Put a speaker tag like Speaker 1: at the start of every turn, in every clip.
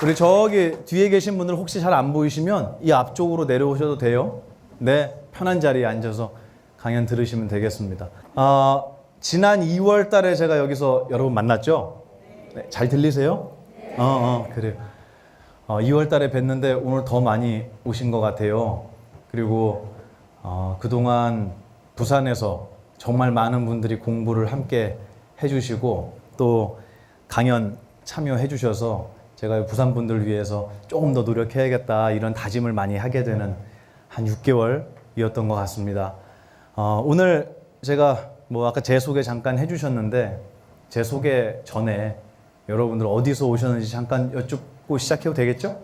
Speaker 1: 우리 저기 뒤에 계신 분들 혹시 잘 안 보이시면 이 앞쪽으로 내려오셔도 돼요. 네, 편한 자리에 앉아서 강연 들으시면 되겠습니다. 지난 2월 달에 제가 여기서 여러분 만났죠? 네, 잘 들리세요? 그래요. 2월 달에 뵀는데 오늘 더 많이 오신 것 같아요. 그리고 그동안 부산에서 정말 많은 분들이 공부를 함께 해주시고 또 강연 참여해 주셔서 제가 부산 분들 위해서 조금 더 노력해야겠다 이런 다짐을 많이 하게 되는 한 6개월이었던 것 같습니다. 오늘 제가 뭐 아까 제 소개 잠깐 해주셨는데 제 소개 전에 여러분들 어디서 오셨는지 잠깐 여쭙고 시작해도 되겠죠?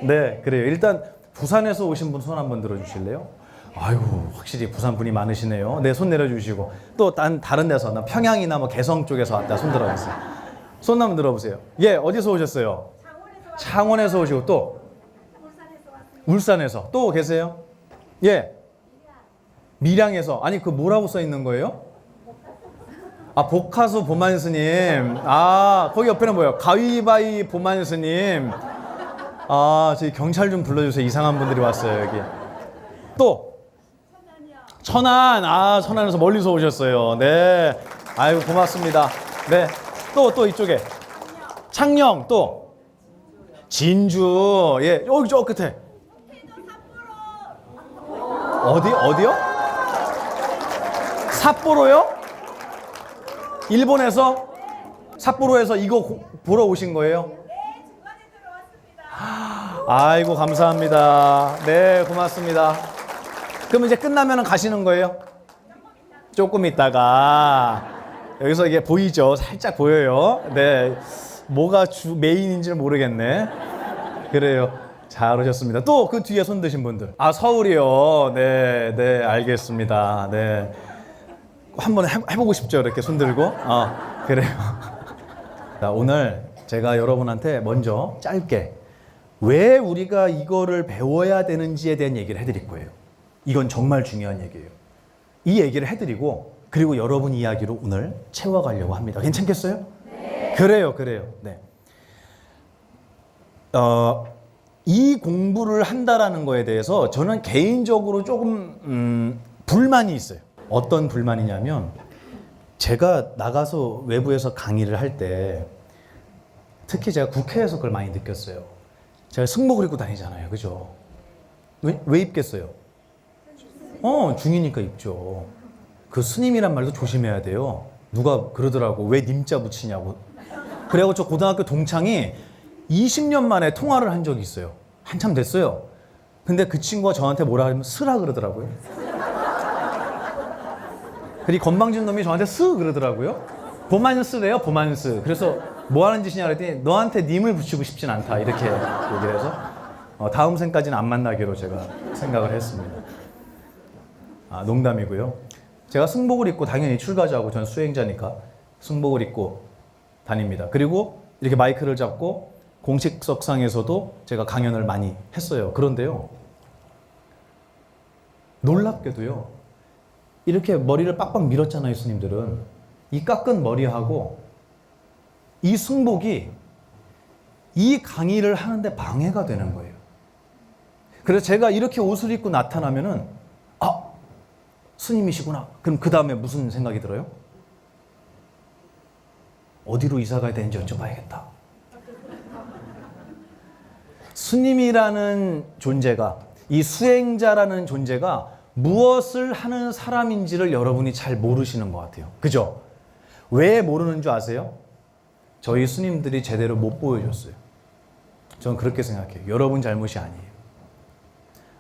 Speaker 1: 네, 그래요. 일단 부산에서 오신 분 손 한번 들어주실래요? 아이고, 확실히 부산 분이 많으시네요. 네, 손 내려주시고 또 다른 데서 나 평양이나 뭐 개성 쪽에서 왔다 손 들어주세요. 손 한번 들어보세요. 예, 어디서 오셨어요? 창원에서 오시고 또 울산에서 또 계세요? 예, 밀양에서. 아니 그 뭐라고 써 있는 거예요? 복화수 보만 스님. 거기 옆에는 뭐예요? 가위바위 보만 스님. 저희 경찰 좀 불러주세요. 이상한 분들이 왔어요 여기. 또 천안. 천안에서 멀리서 오셨어요. 네, 아이고 고맙습니다. 네, 또 이쪽에 창녕. 또 진주. 예, 여기 저 끝에 어디요? 삿포로요? 일본에서? 삿포로에서 이거 보러 오신 거예요?
Speaker 2: 네, 중간에 들어왔습니다.
Speaker 1: 아이고 감사합니다. 네, 고맙습니다. 그럼 이제 끝나면 가시는 거예요? 조금 있다가. 여기서 이게 보이죠? 살짝 보여요. 네, 뭐가 메인인지는 모르겠네. 그래요. 잘 오셨습니다. 또 그 뒤에 손 드신 분들. 서울이요. 네, 알겠습니다. 네. 한번 해보고 싶죠? 이렇게 손 들고. 그래요. 자, 오늘 제가 여러분한테 먼저 짧게 왜 우리가 이거를 배워야 되는지에 대한 얘기를 해드릴 거예요. 이건 정말 중요한 얘기예요. 이 얘기를 해드리고 그리고 여러분 이야기로 오늘 채워가려고 합니다. 괜찮겠어요? 네. 그래요. 네. 이 공부를 한다라는 거에 대해서 저는 개인적으로 조금 불만이 있어요. 어떤 불만이냐면 제가 나가서 외부에서 강의를 할 때 특히 제가 국회에서 그걸 많이 느꼈어요. 제가 승복을 입고 다니잖아요. 그죠? 왜 입겠어요? 중이니까 입죠. 그 스님이란 말도 조심해야 돼요. 누가 그러더라고. 왜 님자 붙이냐고. 그래가지고 저 고등학교 동창이 20년 만에 통화를 한 적이 있어요. 한참 됐어요. 근데 그 친구가 저한테 뭐라 하면 쓰라 그러더라고요. 그리고 건방진 놈이 저한테 스 그러더라고요. 보만스래요, 보만스. 그래서 뭐 하는 짓이냐 그랬더니 너한테 님을 붙이고 싶진 않다 이렇게 얘기를 해서 다음 생까지는 안 만나기로 제가 생각을 했습니다. 농담이고요. 제가 승복을 입고 당연히 출가자고 전 수행자니까 승복을 입고 다닙니다. 그리고 이렇게 마이크를 잡고 공식석상에서도 제가 강연을 많이 했어요. 그런데요, 놀랍게도요, 이렇게 머리를 빡빡 밀었잖아요, 스님들은. 이 깎은 머리하고 이 승복이 이 강의를 하는데 방해가 되는 거예요. 그래서 제가 이렇게 옷을 입고 나타나면은 스님이시구나. 그럼 그 다음에 무슨 생각이 들어요? 어디로 이사 가야 되는지 여쭤봐야겠다. 스님이라는 존재가, 이 수행자라는 존재가 무엇을 하는 사람인지를 여러분이 잘 모르시는 것 같아요. 그죠? 왜 모르는 줄 아세요? 저희 스님들이 제대로 못 보여줬어요. 저는 그렇게 생각해요. 여러분 잘못이 아니에요.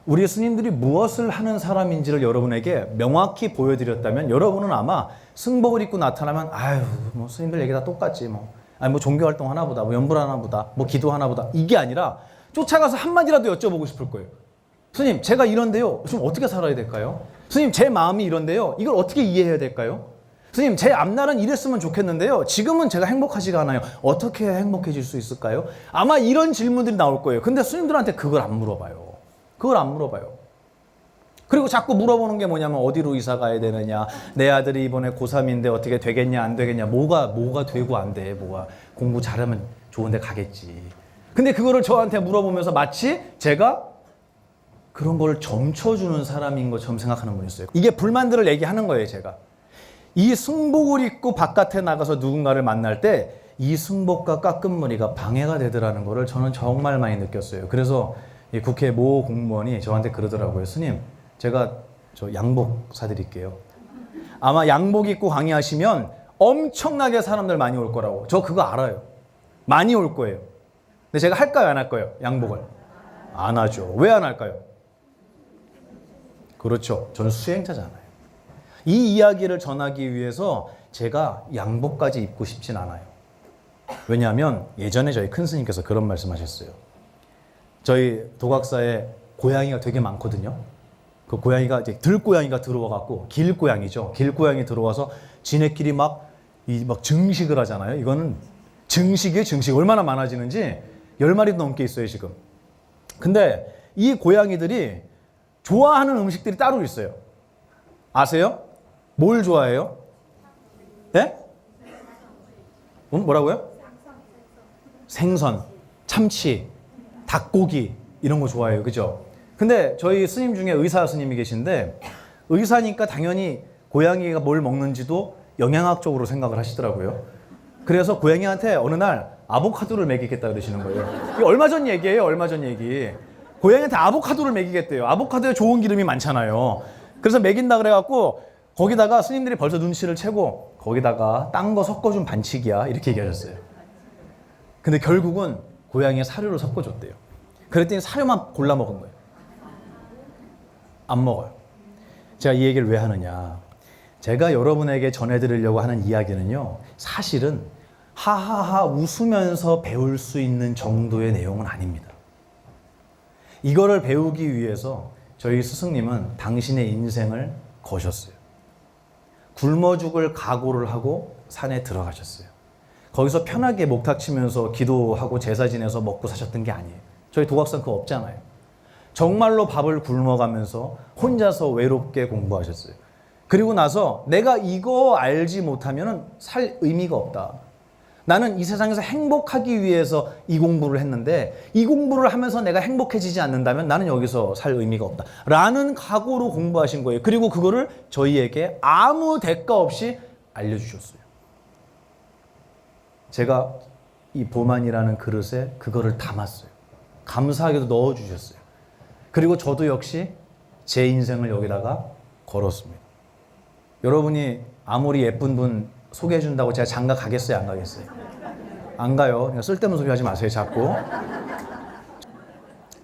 Speaker 1: 우리 스님들이 무엇을 하는 사람인지를 여러분에게 명확히 보여드렸다면 여러분은 아마 승복을 입고 나타나면 뭐 스님들 얘기 다 똑같지 뭐. 뭐 종교활동 하나 보다, 뭐 연불 하나 보다, 뭐 기도 하나 보다. 이게 아니라 쫓아가서 한마디라도 여쭤보고 싶을 거예요. 스님, 제가 이런데요. 좀 어떻게 살아야 될까요? 스님, 제 마음이 이런데요. 이걸 어떻게 이해해야 될까요? 스님, 제 앞날은 이랬으면 좋겠는데요. 지금은 제가 행복하지가 않아요. 어떻게 행복해질 수 있을까요? 아마 이런 질문들이 나올 거예요. 근데 스님들한테 그걸 안 물어봐요. 그리고 자꾸 물어보는 게 뭐냐면 어디로 이사 가야 되느냐, 내 아들이 이번에 고3인데 어떻게 되겠냐 안 되겠냐, 뭐가 되고 안 돼, 공부 잘하면 좋은 데 가겠지. 근데 그거를 저한테 물어보면서 마치 제가 그런 걸 점쳐주는 사람인 것처럼 생각하는 분이 있어요. 이게 불만들을 얘기하는 거예요, 제가. 이 승복을 입고 바깥에 나가서 누군가를 만날 때 이 승복과 깎은무늬가 방해가 되더라는 거를 저는 정말 많이 느꼈어요. 그래서 이 국회 모 공무원이 저한테 그러더라고요. 스님, 제가 저 양복 사드릴게요. 아마 양복 입고 강의하시면 엄청나게 사람들 많이 올 거라고. 저 그거 알아요. 많이 올 거예요. 근데 제가 할까요, 안 할까요? 양복을? 안 하죠. 왜 안 할까요? 그렇죠. 저는 수행자잖아요. 이 이야기를 전하기 위해서 제가 양복까지 입고 싶진 않아요. 왜냐하면 예전에 저희 큰 스님께서 그런 말씀하셨어요. 저희 도각사에 고양이가 되게 많거든요. 그 고양이가 이제 들고양이가 들어와갖고 길고양이죠. 길고양이 들어와서 지네끼리 막 증식을 하잖아요. 이거는 증식이에요, 증식. 얼마나 많아지는지 10마리도 넘게 있어요, 지금. 근데 이 고양이들이 좋아하는 음식들이 따로 있어요. 아세요? 뭘 좋아해요? 네? 뭐라고요? 생선, 참치, 닭고기 이런 거 좋아해요. 그죠? 근데 저희 스님 중에 의사 스님이 계신데 의사니까 당연히 고양이가 뭘 먹는지도 영양학적으로 생각을 하시더라고요. 그래서 고양이한테 어느 날 아보카도를 먹이겠다 그러시는 거예요. 이게 얼마 전 얘기예요. 얼마 전 얘기. 고양이한테 아보카도를 먹이겠대요. 아보카도에 좋은 기름이 많잖아요. 그래서 먹인다 그래갖고 거기다가 스님들이 벌써 눈치를 채고 거기다가 딴 거 섞어준 반칙이야 이렇게 얘기하셨어요. 근데 결국은 고양이의 사료를 섞어줬대요. 그랬더니 사료만 골라 먹은 거예요. 안 먹어요. 제가 이 얘기를 왜 하느냐. 제가 여러분에게 전해드리려고 하는 이야기는요. 사실은 하하하 웃으면서 배울 수 있는 정도의 내용은 아닙니다. 이거를 배우기 위해서 저희 스승님은 당신의 인생을 거셨어요. 굶어 죽을 각오를 하고 산에 들어가셨어요. 거기서 편하게 목탁 치면서 기도하고 제사 지내서 먹고 사셨던 게 아니에요. 저희 도각산 그거 없잖아요. 정말로 밥을 굶어가면서 혼자서 외롭게 공부하셨어요. 그리고 나서 내가 이거 알지 못하면 살 의미가 없다. 나는 이 세상에서 행복하기 위해서 이 공부를 했는데 이 공부를 하면서 내가 행복해지지 않는다면 나는 여기서 살 의미가 없다. 라는 각오로 공부하신 거예요. 그리고 그거를 저희에게 아무 대가 없이 알려주셨어요. 제가 이 보만이라는 그릇에 그거를 담았어요. 감사하게도 넣어주셨어요. 그리고 저도 역시 제 인생을 여기다가 걸었습니다. 여러분이 아무리 예쁜 분 소개해준다고 제가 장가 가겠어요? 안 가겠어요? 안 가요. 그냥 쓸데없는 소리 하지 마세요, 자꾸.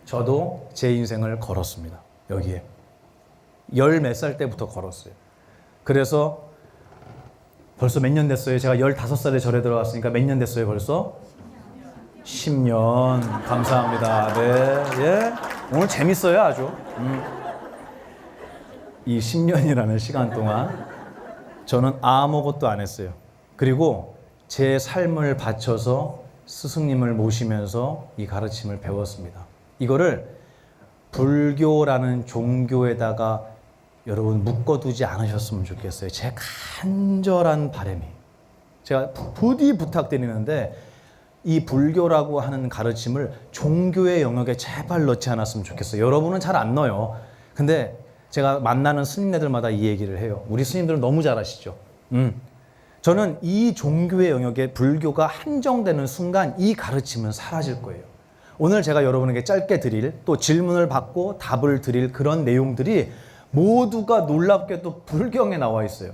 Speaker 1: 저도 제 인생을 걸었습니다. 여기에. 10몇 살 때부터 걸었어요. 그래서 벌써 몇 년 됐어요? 제가 15살에 절에 들어갔으니까 몇 년 됐어요, 벌써? 10년. 감사합니다. 네. 예. 오늘 재밌어요, 아주. 이 10년이라는 시간 동안 저는 아무것도 안 했어요. 그리고 제 삶을 바쳐서 스승님을 모시면서 이 가르침을 배웠습니다. 이거를 불교라는 종교에다가 여러분 묶어두지 않으셨으면 좋겠어요. 제 간절한 바람이. 제가 부디 부탁드리는데 이 불교라고 하는 가르침을 종교의 영역에 제발 넣지 않았으면 좋겠어요. 여러분은 잘 안 넣어요. 근데 제가 만나는 스님네들마다 이 얘기를 해요. 우리 스님들은 너무 잘 아시죠? 저는 이 종교의 영역에 불교가 한정되는 순간 이 가르침은 사라질 거예요. 오늘 제가 여러분에게 짧게 드릴 또 질문을 받고 답을 드릴 그런 내용들이 모두가 놀랍게도 불경에 나와 있어요.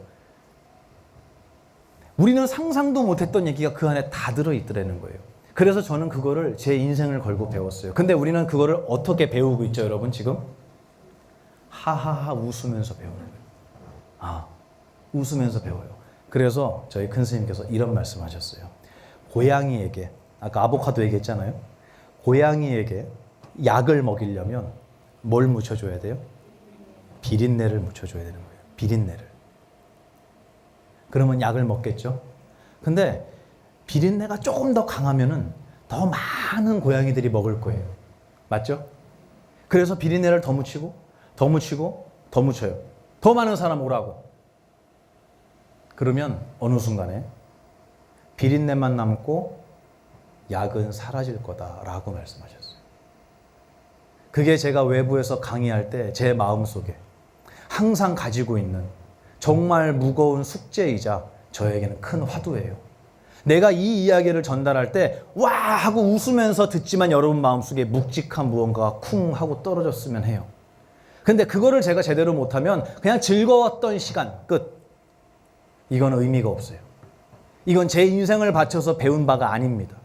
Speaker 1: 우리는 상상도 못했던 얘기가 그 안에 다 들어있더라는 거예요. 그래서 저는 그거를 제 인생을 걸고 배웠어요. 근데 우리는 그거를 어떻게 배우고 있죠, 여러분 지금? 하하하 웃으면서 배우는 거예요. 아, 웃으면서 배워요. 그래서 저희 큰 스님께서 이런 말씀하셨어요. 고양이에게, 아까 아보카도 얘기했잖아요. 고양이에게 약을 먹이려면 뭘 묻혀줘야 돼요? 비린내를 묻혀줘야 되는 거예요. 비린내를. 그러면 약을 먹겠죠. 근데 비린내가 조금 더 강하면은 더 많은 고양이들이 먹을 거예요. 맞죠? 그래서 비린내를 더 묻히고 더 묻히고 더 묻혀요. 더 많은 사람 오라고. 그러면 어느 순간에 비린내만 남고 약은 사라질 거다라고 말씀하셨어요. 그게 제가 외부에서 강의할 때 제 마음속에 항상 가지고 있는 정말 무거운 숙제이자 저에게는 큰 화두예요. 내가 이 이야기를 전달할 때 와 하고 웃으면서 듣지만 여러분 마음속에 묵직한 무언가가 쿵 하고 떨어졌으면 해요. 근데 그거를 제가 제대로 못하면 그냥 즐거웠던 시간 끝. 이건 의미가 없어요. 이건 제 인생을 바쳐서 배운 바가 아닙니다.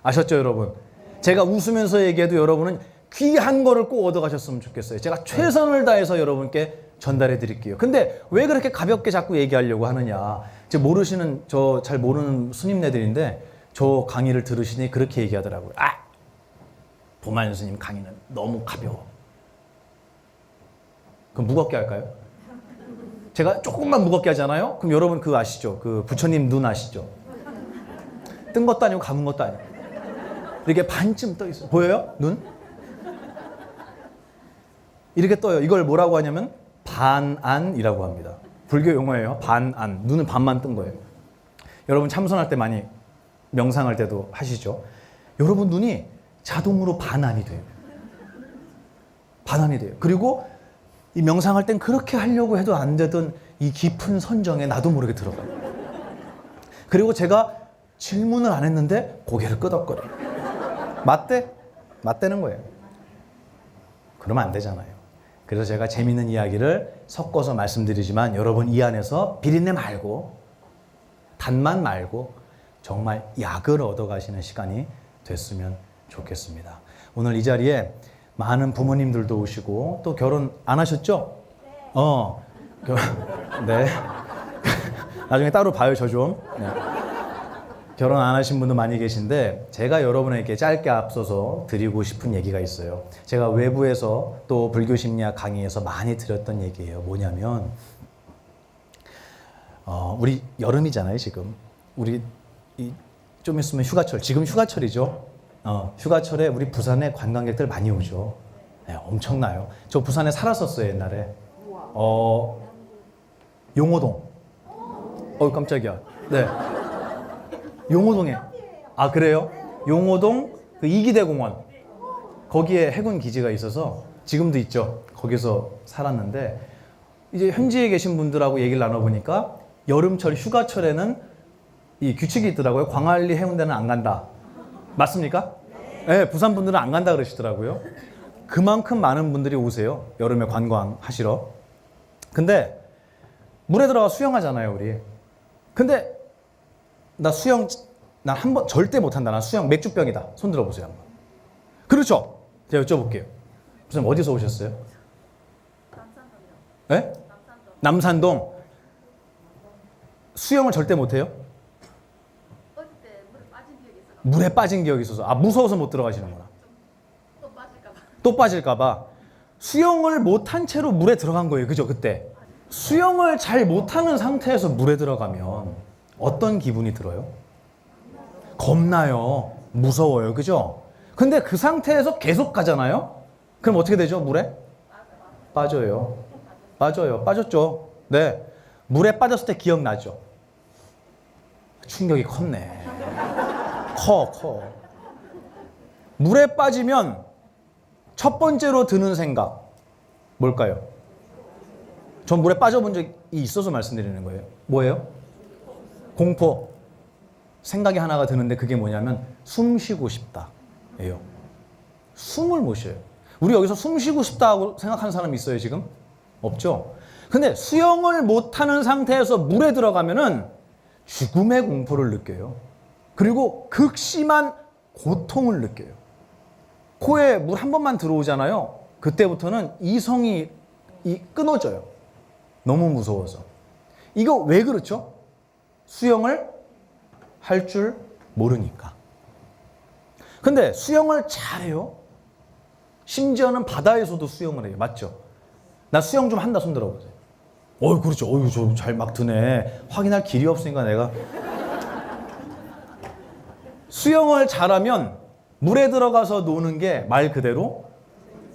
Speaker 1: 아셨죠, 여러분? 제가 웃으면서 얘기해도 여러분은 귀한 거를 꼭 얻어가셨으면 좋겠어요. 제가 최선을 다해서 여러분께 전달해 드릴게요. 근데 왜 그렇게 가볍게 자꾸 얘기하려고 하느냐. 이제 모르시는, 저 잘 모르는 스님네들인데 저 강의를 들으시니 그렇게 얘기하더라고요. 아! 보만 스님 강의는 너무 가벼워. 그럼 무겁게 할까요? 제가 조금만 무겁게 하잖아요? 그럼 여러분 그거 아시죠? 그 부처님 눈 아시죠? 뜬 것도 아니고 감은 것도 아니고. 이렇게 반쯤 떠 있어요. 보여요? 눈? 이렇게 떠요. 이걸 뭐라고 하냐면 반안이라고 합니다. 불교 용어예요. 반안. 눈은 반만 뜬 거예요. 여러분 참선할 때 많이 명상할 때도 하시죠? 여러분 눈이 자동으로 반안이 돼요. 반안이 돼요. 그리고 이 명상할 땐 그렇게 하려고 해도 안 되던 이 깊은 선정에 나도 모르게 들어가요. 그리고 제가 질문을 안 했는데 고개를 끄덕거려요. 맞대? 맞대는 거예요. 그러면 안 되잖아요. 그래서 제가 재밌는 이야기를 섞어서 말씀드리지만 여러분 이 안에서 비린내 말고 단맛 말고 정말 약을 얻어가시는 시간이 됐으면 좋겠습니다. 오늘 이 자리에 많은 부모님들도 오시고 또 결혼 안 하셨죠? 네. 네. 나중에 따로 봐요, 저 좀. 네. 결혼 안 하신 분도 많이 계신데 제가 여러분에게 짧게 앞서서 드리고 싶은 얘기가 있어요. 제가 외부에서 또 불교심리학 강의에서 많이 드렸던 얘기예요. 뭐냐면 우리 여름이잖아요, 지금. 우리 좀 있으면 휴가철. 지금 휴가철이죠. 휴가철에 우리 부산에 관광객들 많이 오죠. 네, 엄청나요. 저 부산에 살았었어요, 옛날에. 용호동. 깜짝이야. 네. 용호동에. 아, 그래요? 용호동 그 이기대 공원. 거기에 해군 기지가 있어서 지금도 있죠. 거기서 살았는데 이제 현지에 계신 분들하고 얘기를 나눠보니까 여름철 휴가철에는 이 규칙이 있더라고요. 광안리 해운대는 안 간다. 맞습니까? 네, 부산 분들은 안 간다 그러시더라고요. 그만큼 많은 분들이 오세요. 여름에 관광하시러. 근데 물에 들어가 수영하잖아요, 우리. 근데 나 수영 난 한 번 절대 못한다. 난 수영 맥주병이다. 손 들어보세요 한번. 그렇죠? 제가 여쭤볼게요. 무슨 어디서 오셨어요?
Speaker 2: 남산동이요.
Speaker 1: 네? 남산동. 수영을 절대 못해요?
Speaker 2: 어릴 때 물에 빠진 기억이 있어서
Speaker 1: 물에 빠진 기억이 있어서. 아, 무서워서 못 들어가시는구나.
Speaker 2: 또 빠질까봐.
Speaker 1: 또 빠질까봐. 수영을 못한 채로 물에 들어간 거예요. 그죠? 그때. 수영을 잘 못하는 상태에서 물에 들어가면 어떤 기분이 들어요? 겁나요. 무서워요. 그죠? 근데 그 상태에서 계속 가잖아요? 그럼 어떻게 되죠? 물에? 빠져요. 빠져요. 빠졌죠? 네. 물에 빠졌을 때 기억나죠? 충격이 컸네. 커. 물에 빠지면 첫 번째로 드는 생각 뭘까요? 전 물에 빠져본 적이 있어서 말씀드리는 거예요. 뭐예요? 공포. 생각이 하나가 드는데 그게 뭐냐면 숨 쉬고 싶다 예요. 숨을 못 쉬어요. 우리 여기서 숨 쉬고 싶다고 생각하는 사람이 있어요 지금? 없죠? 근데 수영을 못하는 상태에서 물에 들어가면은 죽음의 공포를 느껴요. 그리고 극심한 고통을 느껴요. 코에 물 한 번만 들어오잖아요. 그때부터는 이성이 끊어져요. 너무 무서워서. 이거 왜 그렇죠? 수영을 할 줄 모르니까. 근데 수영을 잘해요. 심지어는 바다에서도 수영을 해요. 맞죠? 나 수영 좀 한다 손 들어보세요. 그렇죠. 저 잘 막 드네. 확인할 길이 없으니까 내가. 수영을 잘하면 물에 들어가서 노는 게 말 그대로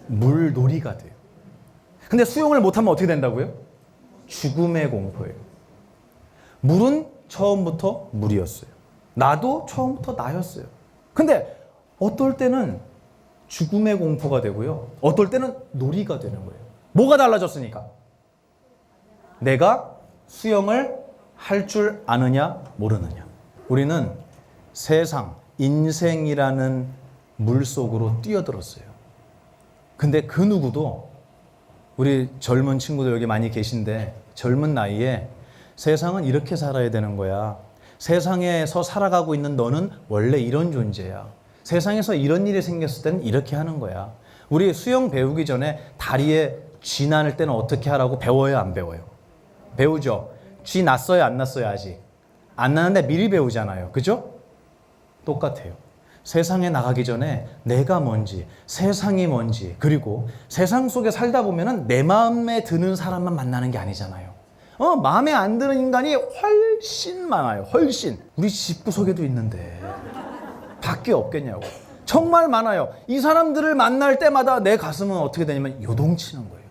Speaker 1: 물놀이가 돼요. 근데 수영을 못하면 어떻게 된다고요? 죽음의 공포예요. 물은 처음부터 물이었어요. 나도 처음부터 나였어요. 근데 어떨 때는 죽음의 공포가 되고요. 어떨 때는 놀이가 되는 거예요. 뭐가 달라졌으니까? 내가 수영을 할 줄 아느냐 모르느냐. 우리는 세상, 인생이라는 물속으로 뛰어들었어요. 근데 그 누구도 우리 젊은 친구들 여기 많이 계신데 젊은 나이에 세상은 이렇게 살아야 되는 거야. 세상에서 살아가고 있는 너는 원래 이런 존재야. 세상에서 이런 일이 생겼을 때는 이렇게 하는 거야. 우리 수영 배우기 전에 다리에 쥐 날 때는 어떻게 하라고 배워요, 안 배워요? 배우죠. 쥐 났어요, 안 났어요, 아직? 안 나는데 미리 배우잖아요. 그죠? 똑같아요. 세상에 나가기 전에 내가 뭔지, 세상이 뭔지, 그리고 세상 속에 살다 보면은 내 마음에 드는 사람만 만나는 게 아니잖아요. 마음에 안 드는 인간이 훨씬 많아요. 훨씬. 우리 집구석에도 있는데 밖에 없겠냐고. 정말 많아요. 이 사람들을 만날 때마다 내 가슴은 어떻게 되냐면 요동치는 거예요.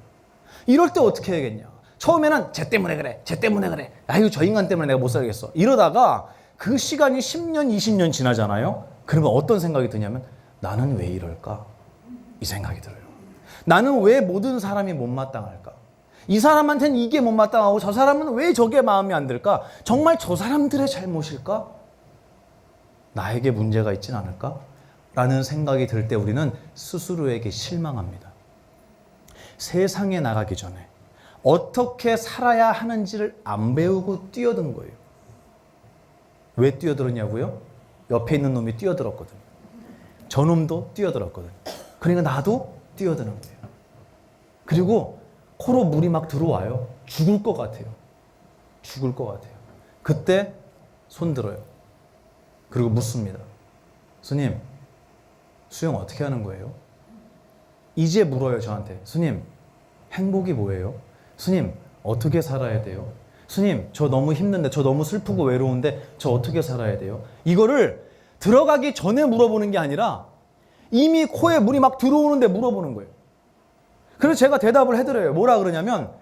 Speaker 1: 이럴 때 어떻게 해야겠냐. 처음에는 쟤 때문에 그래. 쟤 때문에 그래. 아유, 저 인간 때문에 내가 못 살겠어. 이러다가 그 시간이 10년, 20년 지나잖아요. 그러면 어떤 생각이 드냐면 나는 왜 이럴까? 이 생각이 들어요. 나는 왜 모든 사람이 못마땅할까? 이 사람한테는 이게 못마땅하고 저 사람은 왜 저게 마음에 안 들까? 정말 저 사람들의 잘못일까? 나에게 문제가 있진 않을까? 라는 생각이 들 때 우리는 스스로에게 실망합니다. 세상에 나가기 전에 어떻게 살아야 하는지를 안 배우고 뛰어든 거예요. 왜 뛰어들었냐고요? 옆에 있는 놈이 뛰어들었거든. 저놈도 뛰어들었거든. 그러니까 나도 뛰어드는 거예요. 그리고 코로 물이 막 들어와요. 죽을 것 같아요. 죽을 것 같아요. 그때 손 들어요. 그리고 묻습니다. 스님, 수영 어떻게 하는 거예요? 이제 물어요, 저한테. 스님, 행복이 뭐예요? 스님, 어떻게 살아야 돼요? 스님, 저 너무 힘든데, 저 너무 슬프고 외로운데, 저 어떻게 살아야 돼요? 이거를 들어가기 전에 물어보는 게 아니라 이미 코에 물이 막 들어오는데 물어보는 거예요. 그래서 제가 대답을 해드려요. 뭐라 그러냐면,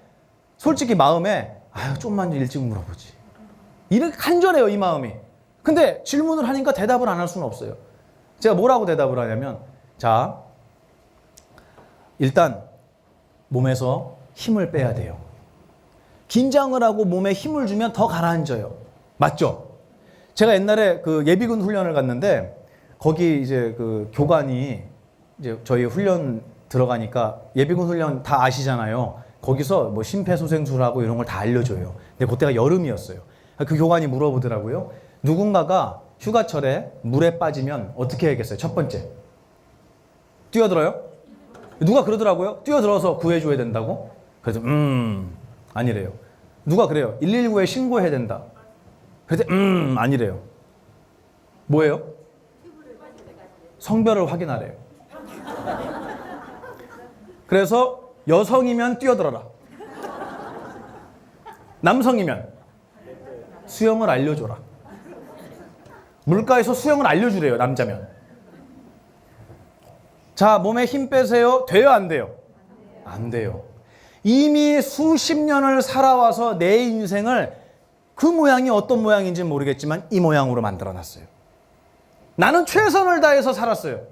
Speaker 1: 솔직히 마음에, 아유, 좀만 일찍 물어보지. 이렇게 간절해요, 이 마음이. 근데 질문을 하니까 대답을 안 할 수는 없어요. 제가 뭐라고 대답을 하냐면, 자, 일단 몸에서 힘을 빼야 돼요. 긴장을 하고 몸에 힘을 주면 더 가라앉아요. 맞죠? 제가 옛날에 그 예비군 훈련을 갔는데 거기 이제 그 교관이 이제 저희 훈련 들어가니까 예비군 훈련 다 아시잖아요. 거기서 뭐 심폐소생술하고 이런 걸 다 알려줘요. 근데 그때가 여름이었어요. 그 교관이 물어보더라고요. 누군가가 휴가철에 물에 빠지면 어떻게 해야겠어요? 첫 번째. 뛰어들어요? 누가 그러더라고요. 뛰어들어서 구해줘야 된다고? 그래서 아니래요. 누가 그래요. 119에 신고해야 된다. 그래서 아니래요. 뭐예요? 성별을 확인하래요. 그래서 여성이면 뛰어들어라. 남성이면 수영을 알려줘라. 물가에서 수영을 알려주래요, 남자면. 자, 몸에 힘 빼세요. 돼요, 안 돼요? 안 돼요. 이미 수십 년을 살아와서 내 인생을 그 모양이 어떤 모양인지 모르겠지만 이 모양으로 만들어놨어요. 나는 최선을 다해서 살았어요.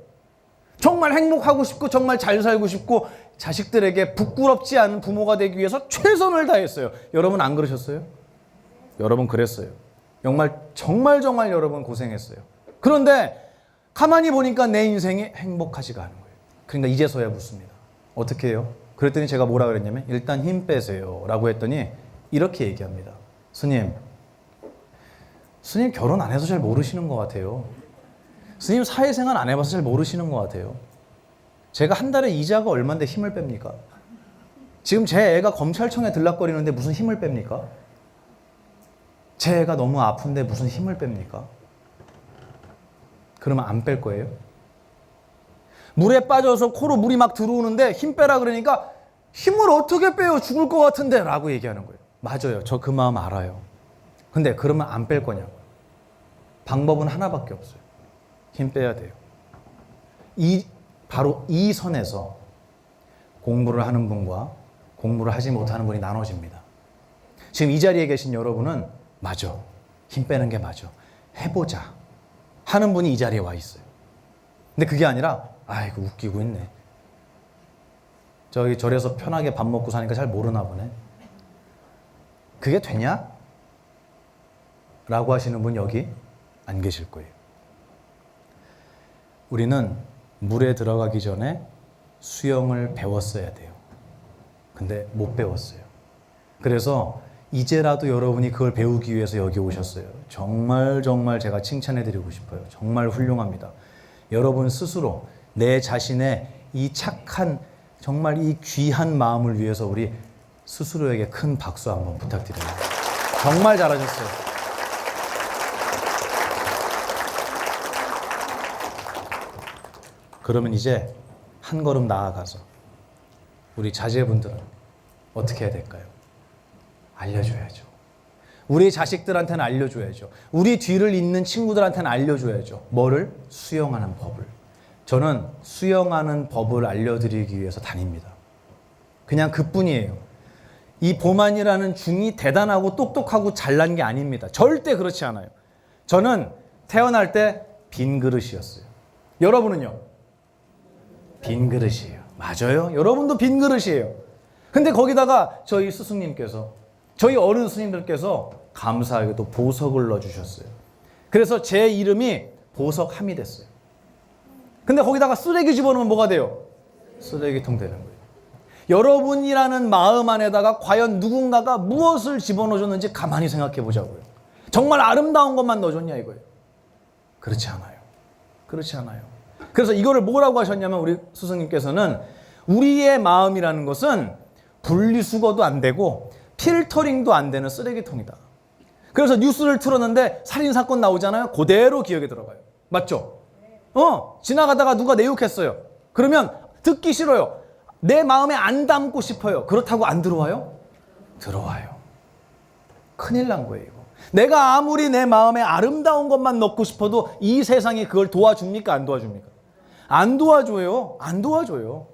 Speaker 1: 정말 행복하고 싶고 정말 잘 살고 싶고 자식들에게 부끄럽지 않은 부모가 되기 위해서 최선을 다했어요. 여러분 안 그러셨어요? 여러분 그랬어요. 정말 여러분 고생했어요. 그런데 가만히 보니까 내 인생이 행복하지가 않은 거예요. 그러니까 이제서야 묻습니다. 어떻게 해요? 그랬더니 제가 뭐라 그랬냐면 일단 힘 빼세요 라고 했더니 이렇게 얘기합니다. 스님 결혼 안 해서 잘 모르시는 것 같아요. 스님 사회생활 안 해봐서 잘 모르시는 것 같아요. 제가 한 달에 이자가 얼만데 힘을 뺍니까? 지금 제 애가 검찰청에 들락거리는데 무슨 힘을 뺍니까? 제 애가 너무 아픈데 무슨 힘을 뺍니까? 그러면 안 뺄 거예요? 물에 빠져서 코로 물이 막 들어오는데 힘 빼라 그러니까 힘을 어떻게 빼요? 죽을 것 같은데 라고 얘기하는 거예요. 맞아요. 저 그 마음 알아요. 근데 그러면 안 뺄 거냐고. 방법은 하나밖에 없어요. 힘 빼야 돼요. 바로 이 선에서 공부를 하는 분과 공부를 하지 못하는 분이 나눠집니다. 지금 이 자리에 계신 여러분은 맞아. 힘 빼는 게 맞아. 해보자. 하는 분이 이 자리에 와 있어요. 근데 그게 아니라 아이고 웃기고 있네. 저기 절에서 편하게 밥 먹고 사니까 잘 모르나 보네. 그게 되냐? 라고 하시는 분 여기 안 계실 거예요. 우리는 물에 들어가기 전에 수영을 배웠어야 돼요. 근데 못 배웠어요. 그래서 이제라도 여러분이 그걸 배우기 위해서 여기 오셨어요. 정말 제가 칭찬해 드리고 싶어요. 정말 훌륭합니다. 여러분 스스로 내 자신의 이 착한 정말 이 귀한 마음을 위해서 우리 스스로에게 큰 박수 한번 부탁드립니다. 정말 잘하셨어요. 그러면 이제 한 걸음 나아가서 우리 자제분들은 어떻게 해야 될까요? 알려줘야죠. 우리 자식들한테는 알려줘야죠. 우리 뒤를 잇는 친구들한테는 알려줘야죠. 뭐를? 수영하는 법을. 저는 수영하는 법을 알려드리기 위해서 다닙니다. 그냥 그뿐이에요. 이 보만이라는 중이 대단하고 똑똑하고 잘난 게 아닙니다. 절대 그렇지 않아요. 저는 태어날 때 빈 그릇이었어요. 여러분은요? 빈 그릇이에요. 맞아요. 여러분도 빈 그릇이에요. 근데 거기다가 저희 스승님께서, 저희 어른 스님들께서 감사하게도 보석을 넣어주셨어요. 그래서 제 이름이 보석함이 됐어요. 근데 거기다가 쓰레기 집어넣으면 뭐가 돼요? 쓰레기통 되는 거예요. 여러분이라는 마음 안에다가 과연 누군가가 무엇을 집어넣어줬는지 가만히 생각해 보자고요. 정말 아름다운 것만 넣어줬냐 이거예요. 그렇지 않아요. 그렇지 않아요. 그래서 이거를 뭐라고 하셨냐면 우리 스승님께서는 우리의 마음이라는 것은 분리수거도 안 되고 필터링도 안 되는 쓰레기통이다. 그래서 뉴스를 틀었는데 살인사건 나오잖아요. 그대로 기억에 들어가요. 맞죠? 지나가다가 누가 내 욕했어요. 그러면 듣기 싫어요. 내 마음에 안 담고 싶어요. 그렇다고 안 들어와요? 들어와요. 큰일 난 거예요. 이거. 내가 아무리 내 마음에 아름다운 것만 넣고 싶어도 이 세상이 그걸 도와줍니까? 안 도와줍니까? 안 도와줘요. 안 도와줘요.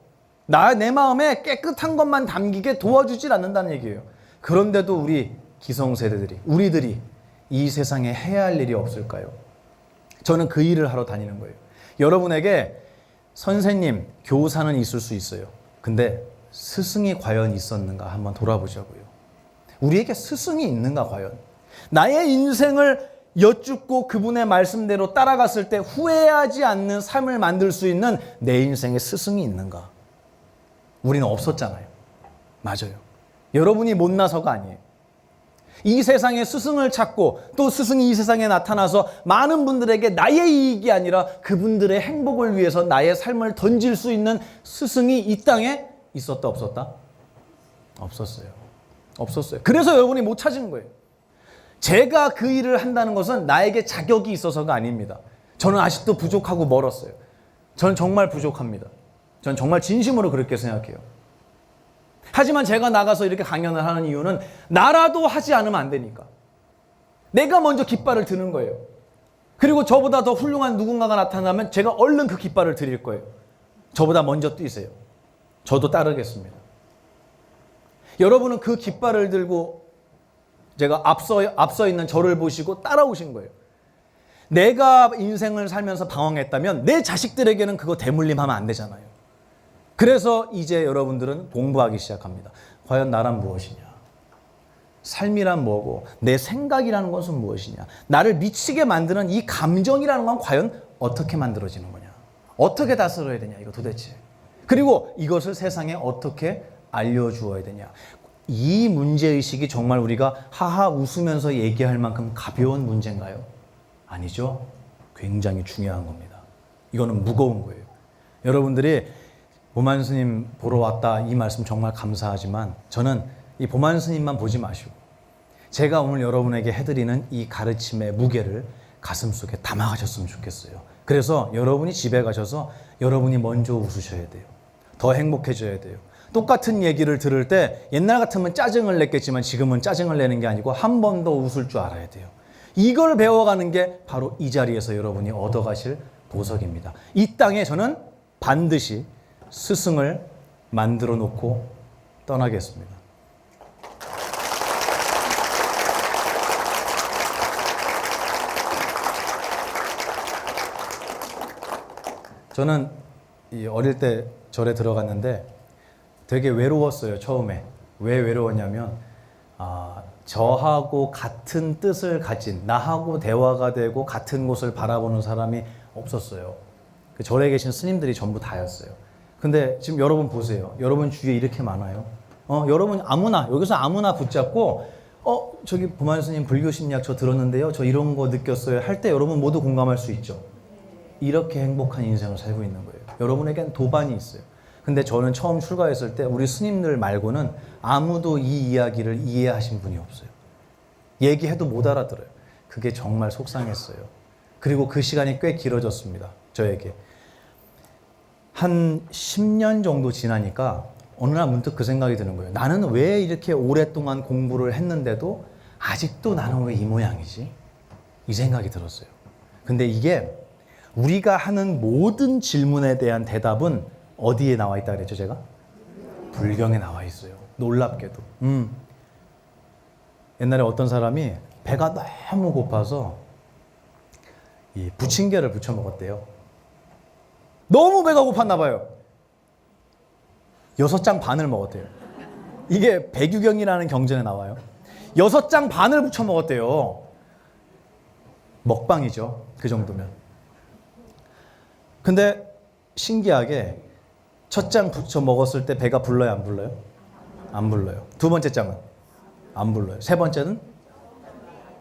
Speaker 1: 내 마음에 깨끗한 것만 담기게 도와주질 않는다는 얘기예요. 그런데도 우리 기성세대들이, 우리들이 이 세상에 해야 할 일이 없을까요? 저는 그 일을 하러 다니는 거예요. 여러분에게 선생님, 교사는 있을 수 있어요. 근데 스승이 과연 있었는가 한번 돌아보자고요. 우리에게 스승이 있는가 과연? 나의 인생을 여쭙고 그분의 말씀대로 따라갔을 때 후회하지 않는 삶을 만들 수 있는 내 인생에 스승이 있는가? 우리는 없었잖아요. 맞아요. 여러분이 못나서가 아니에요. 이 세상에 스승을 찾고 또 스승이 이 세상에 나타나서 많은 분들에게 나의 이익이 아니라 그분들의 행복을 위해서 나의 삶을 던질 수 있는 스승이 이 땅에 있었다 없었다? 없었어요. 없었어요. 그래서 여러분이 못 찾은 거예요. 제가 그 일을 한다는 것은 나에게 자격이 있어서가 아닙니다. 저는 아직도 부족하고 멀었어요. 저는 정말 부족합니다. 저는 정말 진심으로 그렇게 생각해요. 하지만 제가 나가서 이렇게 강연을 하는 이유는 나라도 하지 않으면 안 되니까. 내가 먼저 깃발을 드는 거예요. 그리고 저보다 더 훌륭한 누군가가 나타나면 제가 얼른 그 깃발을 드릴 거예요. 저보다 먼저 뛰세요. 저도 따르겠습니다. 여러분은 그 깃발을 들고 제가 앞서 있는 저를 보시고 따라오신 거예요. 내가 인생을 살면서 방황했다면 내 자식들에게는 그거 대물림하면 안 되잖아요. 그래서 이제 여러분들은 공부하기 시작합니다. 과연 나란 무엇이냐? 삶이란 뭐고 내 생각이라는 것은 무엇이냐? 나를 미치게 만드는 이 감정이라는 건 과연 어떻게 만들어지는 거냐? 어떻게 다스려야 되냐? 이거 도대체. 그리고 이것을 세상에 어떻게 알려주어야 되냐? 이 문제의식이 정말 우리가 하하 웃으면서 얘기할 만큼 가벼운 문제인가요? 아니죠. 굉장히 중요한 겁니다. 이거는 무거운 거예요. 여러분들이 보만 스님 보러 왔다 이 말씀 정말 감사하지만 저는 이 보만 스님만 보지 마시고 제가 오늘 여러분에게 해드리는 이 가르침의 무게를 가슴속에 담아가셨으면 좋겠어요. 그래서 여러분이 집에 가셔서 여러분이 먼저 웃으셔야 돼요. 더 행복해져야 돼요. 똑같은 얘기를 들을 때 옛날 같으면 짜증을 냈겠지만 지금은 짜증을 내는 게 아니고 한 번 더 웃을 줄 알아야 돼요. 이걸 배워가는 게 바로 이 자리에서 여러분이 얻어가실 보석입니다. 이 땅에 저는 반드시 스승을 만들어 놓고 떠나겠습니다. 저는 이 어릴 때 절에 들어갔는데 되게 외로웠어요, 처음에. 왜 외로웠냐면, 저하고 같은 뜻을 가진, 나하고 대화가 되고 같은 곳을 바라보는 사람이 없었어요. 그 절에 계신 스님들이 전부 다였어요. 근데 지금 여러분 보세요. 여러분 주위에 이렇게 많아요. 여러분 아무나, 여기서 아무나 붙잡고, 저기 보만 스님 불교 심리학 저 들었는데요. 저 이런 거 느꼈어요. 할 때 여러분 모두 공감할 수 있죠. 이렇게 행복한 인생을 살고 있는 거예요. 여러분에겐 도반이 있어요. 근데 저는 처음 출가했을 때 우리 스님들 말고는 아무도 이 이야기를 이해하신 분이 없어요. 얘기해도 못 알아들어요. 그게 정말 속상했어요. 그리고 그 시간이 꽤 길어졌습니다. 저에게. 한 10년 정도 지나니까 어느 날 문득 그 생각이 드는 거예요. 나는 왜 이렇게 오랫동안 공부를 했는데도 아직도 나는 왜 이 모양이지? 이 생각이 들었어요. 근데 이게 우리가 하는 모든 질문에 대한 대답은 어디에 나와 있다 그랬죠, 제가? 불경에 나와 있어요. 놀랍게도. 옛날에 어떤 사람이 배가 너무 고파서 이 부침개를 부쳐 먹었대요. 너무 배가 고팠나 봐요. 6장 반을 먹었대요. 이게 백유경이라는 경전에 나와요. 6장 반을 부쳐 먹었대요. 먹방이죠. 그 정도면. 근데 신기하게 첫 장 부쳐 먹었을 때 배가 불러요, 안 불러요? 안 불러요. 두 번째 장은 안 불러요. 세 번째는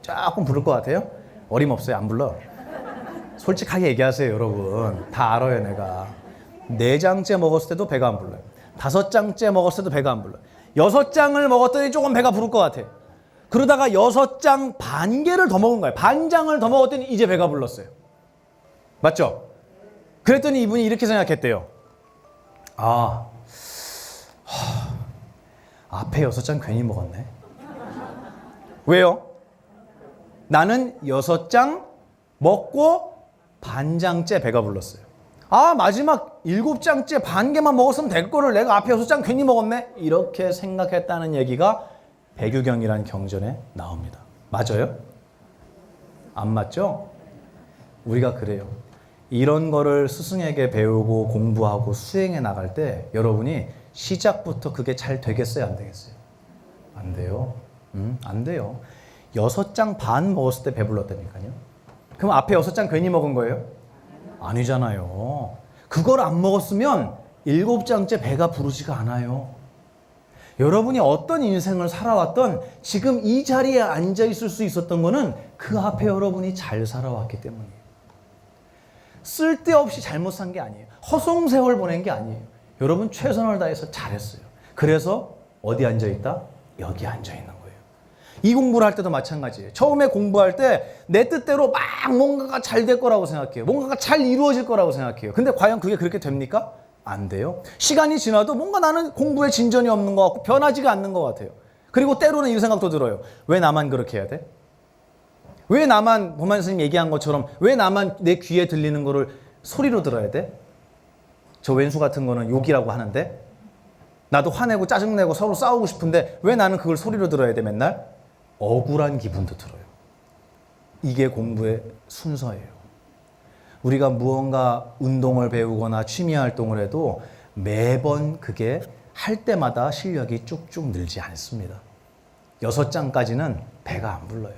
Speaker 1: 조금 부를 것 같아요? 어림없어요, 안 불러. 솔직하게 얘기하세요, 여러분. 다 알아요, 내가. 4장째 먹었을 때도 배가 안 불러요. 5장째 먹었을 때도 배가 안 불러요. 6장을 먹었더니 조금 배가 부를 것 같아. 그러다가 6장 반 개를 더 먹은 거예요. 반 장을 더 먹었더니 이제 배가 불렀어요. 맞죠? 그랬더니 이분이 이렇게 생각했대요. 앞에 6장 괜히 먹었네. 왜요? 나는 6장 먹고 반장째 배가 불렀어요. 마지막 7장째 반 개만 먹었으면 될 거를 내가 앞에 6장 괜히 먹었네? 이렇게 생각했다는 얘기가 백유경이라는 경전에 나옵니다. 맞아요? 안 맞죠? 우리가 그래요. 이런 거를 스승에게 배우고 공부하고 수행해 나갈 때 여러분이 시작부터 그게 잘 되겠어요? 안 되겠어요? 안 돼요. 안 돼요. 6장 반 먹었을 때 배불렀다니까요. 그럼 앞에 6장 괜히 먹은 거예요? 아니잖아요. 그걸 안 먹었으면 7장째 배가 부르지가 않아요. 여러분이 어떤 인생을 살아왔던 지금 이 자리에 앉아 있을 수 있었던 거는 그 앞에 여러분이 잘 살아왔기 때문이에요. 쓸데없이 잘못 산 게 아니에요. 허송세월 보낸 게 아니에요. 여러분 최선을 다해서 잘했어요. 그래서 어디 앉아 있다? 여기 앉아 있는 거예요. 이 공부를 할 때도 마찬가지예요. 처음에 공부할 때 내 뜻대로 막 뭔가가 잘 될 거라고 생각해요. 뭔가가 잘 이루어질 거라고 생각해요. 근데 과연 그게 그렇게 됩니까? 안 돼요. 시간이 지나도 뭔가 나는 공부에 진전이 없는 것 같고 변하지가 않는 것 같아요. 그리고 때로는 이 생각도 들어요. 왜 나만 그렇게 해야 돼? 왜 나만 보만 스님 얘기한 것처럼 왜 나만 내 귀에 들리는 거를 소리로 들어야 돼? 저 왼수 같은 거는 욕이라고 하는데 나도 화내고 짜증내고 서로 싸우고 싶은데 왜 나는 그걸 소리로 들어야 돼 맨날? 억울한 기분도 들어요. 이게 공부의 순서예요. 우리가 무언가 운동을 배우거나 취미 활동을 해도 매번 그게 할 때마다 실력이 쭉쭉 늘지 않습니다. 6장까지는 배가 안 불러요.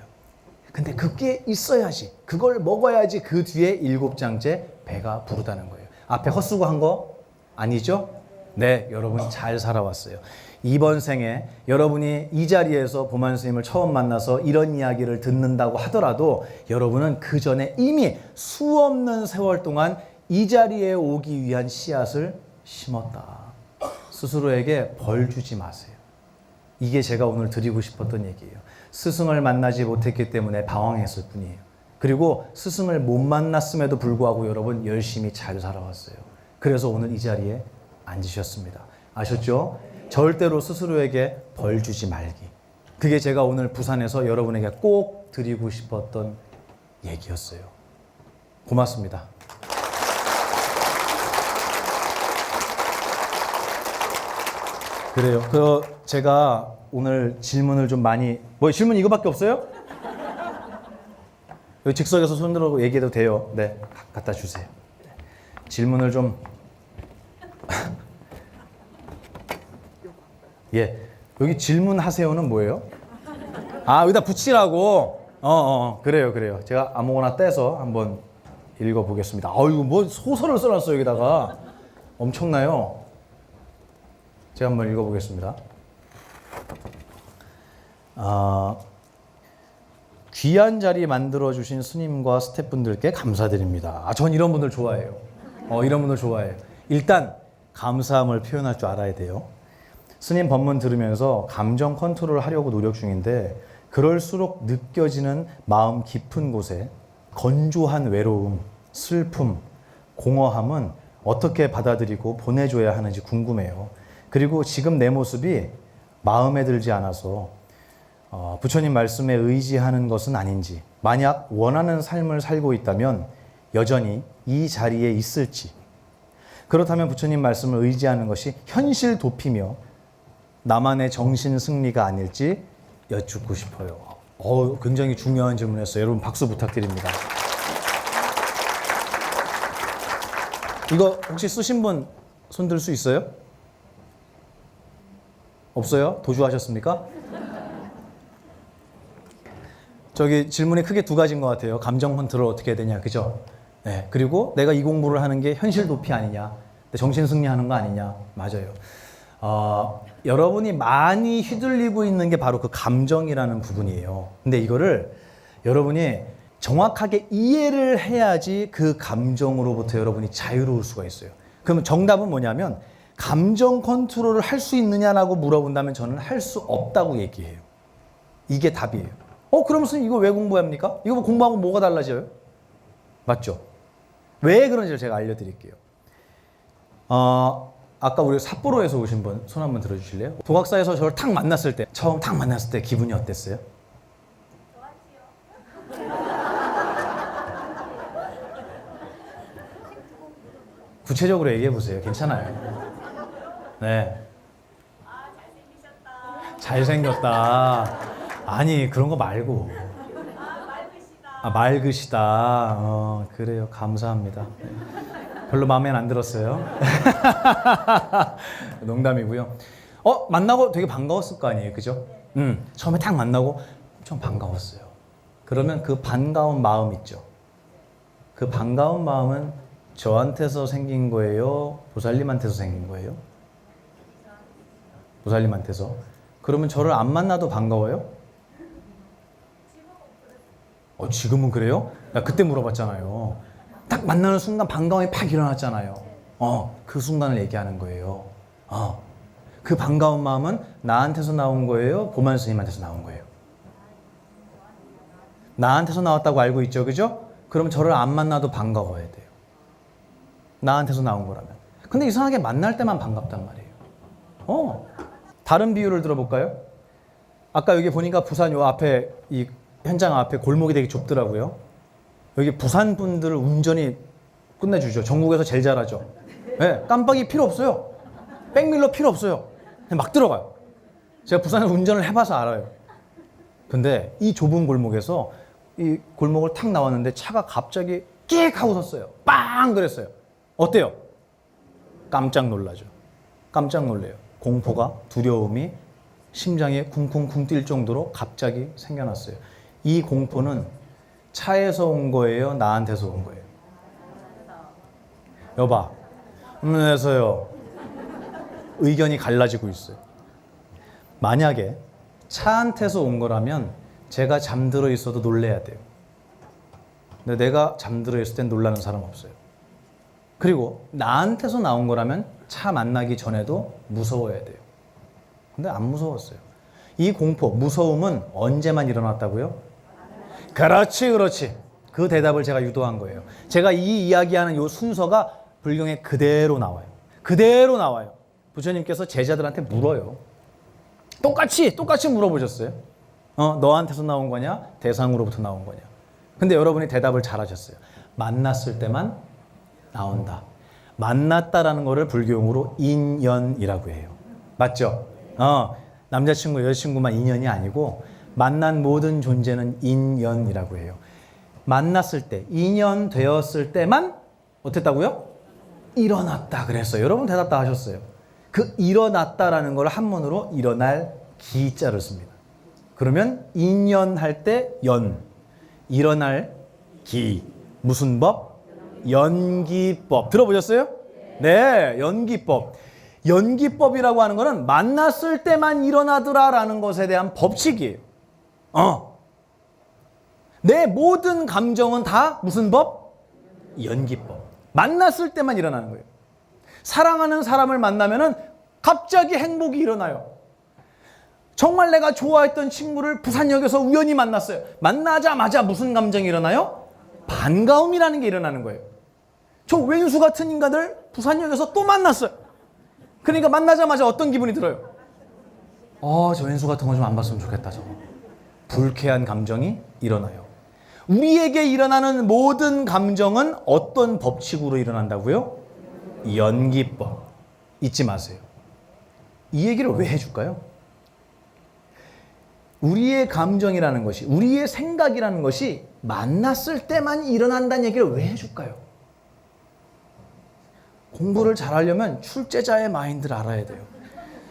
Speaker 1: 근데 그게 있어야지, 그걸 먹어야지 그 뒤에 7장째 배가 부르다는 거예요. 앞에 헛수고한 거 아니죠? 네, 여러분이 잘 살아왔어요. 이번 생에 여러분이 이 자리에서 보만 스님을 처음 만나서 이런 이야기를 듣는다고 하더라도 여러분은 그 전에 이미 수없는 세월 동안 이 자리에 오기 위한 씨앗을 심었다. 스스로에게 벌 주지 마세요. 이게 제가 오늘 드리고 싶었던 얘기예요. 스승을 만나지 못했기 때문에 방황했을 뿐이에요. 그리고 스승을 못 만났음에도 불구하고 여러분 열심히 잘 살아왔어요. 그래서 오늘 이 자리에 앉으셨습니다. 아셨죠? 절대로 스스로에게 벌 주지 말기. 그게 제가 오늘 부산에서 여러분에게 꼭 드리고 싶었던 얘기였어요. 고맙습니다. 그래요. 제가 오늘 질문을 좀 많이 질문 이거밖에 없어요? 여기 즉석에서 손 들고 얘기해도 돼요. 네, 갖다 주세요. 질문을 좀 예, 여기 질문하세요는 뭐예요? 아, 여기다 붙이라고? 그래요. 제가 아무거나 떼서 한번 읽어보겠습니다. 이거 뭐 소설을 써놨어요, 여기다가. 엄청나요? 제가 한번 읽어보겠습니다. 귀한 자리 만들어주신 스님과 스태프분들께 감사드립니다. 전 이런 분들 좋아해요. 이런 분들 좋아해요. 일단 감사함을 표현할 줄 알아야 돼요. 스님 법문 들으면서 감정 컨트롤을 하려고 노력 중인데 그럴수록 느껴지는 마음 깊은 곳에 건조한 외로움, 슬픔, 공허함은 어떻게 받아들이고 보내줘야 하는지 궁금해요. 그리고 지금 내 모습이 마음에 들지 않아서 부처님 말씀에 의지하는 것은 아닌지, 만약 원하는 삶을 살고 있다면 여전히 이 자리에 있을지, 그렇다면 부처님 말씀을 의지하는 것이 현실 도피며 나만의 정신 승리가 아닐지 여쭙고 싶어요. 굉장히 중요한 질문이었어요. 여러분 박수 부탁드립니다. 이거 혹시 쓰신 분 손 들 수 있어요? 없어요? 도주하셨습니까? 저기 질문이 크게 두 가지인 것 같아요. 감정 컨트롤 어떻게 해야 되냐, 그죠? 네. 그리고 내가 이 공부를 하는 게 현실 도피 아니냐, 정신 승리하는 거 아니냐, 맞아요. 여러분이 많이 휘둘리고 있는 게 바로 그 감정이라는 부분이에요. 근데 이거를 여러분이 정확하게 이해를 해야지 그 감정으로부터 여러분이 자유로울 수가 있어요. 그럼 정답은 뭐냐면 감정 컨트롤을 할 수 있느냐라고 물어본다면 저는 할 수 없다고 얘기해요. 이게 답이에요. 그럼 선생님 이거 왜 공부합니까? 이거 공부하고 뭐가 달라져요? 맞죠? 왜 그런지를 제가 알려드릴게요. 아까 우리 삿포로에서 오신 분 손 한번 들어주실래요? 도각사에서 저를 탁 만났을 때, 처음 탁 만났을 때 기분이 어땠어요? 구체적으로 얘기해 보세요. 괜찮아요. 네. 잘생겼다. 아니, 그런 거 말고. 맑으시다. 그래요. 감사합니다. 별로 마음에 안 들었어요. 농담이고요. 만나고 되게 반가웠을 거 아니에요. 그죠? 처음에 딱 만나고 엄청 반가웠어요. 그러면 그 반가운 마음 있죠. 그 반가운 마음은 저한테서 생긴 거예요? 보살님한테서 생긴 거예요? 보살님한테서. 그러면 저를 안 만나도 반가워요? 지금은 그래요? 나 그때 물어봤잖아요. 딱 만나는 순간 반가움이 팍 일어났잖아요. 그 순간을 얘기하는 거예요. 그 반가운 마음은 나한테서 나온 거예요? 보만 스님한테서 나온 거예요? 나한테서 나왔다고 알고 있죠, 그죠? 그럼 저를 안 만나도 반가워야 돼요. 나한테서 나온 거라면. 근데 이상하게 만날 때만 반갑단 말이에요. 다른 비유를 들어볼까요? 아까 여기 보니까 부산 요 앞에 이 현장 앞에 골목이 되게 좁더라고요. 여기 부산 분들을 운전이 끝내주죠. 전국에서 제일 잘하죠. 네, 깜빡이 필요 없어요. 백밀러 필요 없어요. 그냥 막 들어가요. 제가 부산에서 운전을 해봐서 알아요. 근데 이 좁은 골목에서 이 골목을 탁 나왔는데 차가 갑자기 끽 하고 섰어요. 빵 그랬어요. 어때요? 깜짝 놀라죠. 깜짝 놀래요. 공포가, 두려움이 심장에 쿵쿵쿵 뛸 정도로 갑자기 생겨났어요. 이 공포는 차에서 온 거예요? 나한테서 온 거예요? 여봐, 그래서요. 의견이 갈라지고 있어요. 만약에 차한테서 온 거라면 제가 잠들어 있어도 놀래야 돼요. 근데 내가 잠들어 있을 땐 놀라는 사람 없어요. 그리고 나한테서 나온 거라면 차 만나기 전에도 무서워야 돼요. 근데 안 무서웠어요. 이 공포, 무서움은 언제만 일어났다고요? 그렇지. 그 대답을 제가 유도한 거예요. 제가 이 이야기하는 이 순서가 불경에 그대로 나와요. 그대로 나와요. 부처님께서 제자들한테 물어요. 똑같이 물어보셨어요. 너한테서 나온 거냐? 대상으로부터 나온 거냐? 근데 여러분이 대답을 잘하셨어요. 만났을 때만 나온다. 만났다라는 거를 불교용어로 인연이라고 해요. 맞죠? 남자친구, 여자친구만 인연이 아니고 만난 모든 존재는 인연이라고 해요. 만났을 때, 인연 되었을 때만 어땠다고요? 일어났다 그랬어요. 여러분 대답 다 하셨어요. 그 일어났다라는 걸 한문으로 일어날 기자를 씁니다. 그러면 인연할 때 연, 일어날 기. 무슨 법? 연기법. 들어보셨어요? 네, 연기법. 연기법이라고 하는 거는 만났을 때만 일어나더라라는 것에 대한 법칙이에요. 내 모든 감정은 다 무슨 법? 연기법. 만났을 때만 일어나는 거예요. 사랑하는 사람을 만나면은 갑자기 행복이 일어나요. 정말 내가 좋아했던 친구를 부산역에서 우연히 만났어요. 만나자마자 무슨 감정이 일어나요? 반가움이라는 게 일어나는 거예요. 저 왼수 같은 인간들 부산역에서 또 만났어요. 그러니까 만나자마자 어떤 기분이 들어요? 저 왼수 같은 거 좀 안 봤으면 좋겠다. 저거. 불쾌한 감정이 일어나요. 우리에게 일어나는 모든 감정은 어떤 법칙으로 일어난다고요? 연기법. 잊지 마세요. 이 얘기를 왜 해줄까요? 우리의 감정이라는 것이, 우리의 생각이라는 것이 만났을 때만 일어난다는 얘기를 왜 해줄까요? 공부를 잘하려면 출제자의 마인드를 알아야 돼요.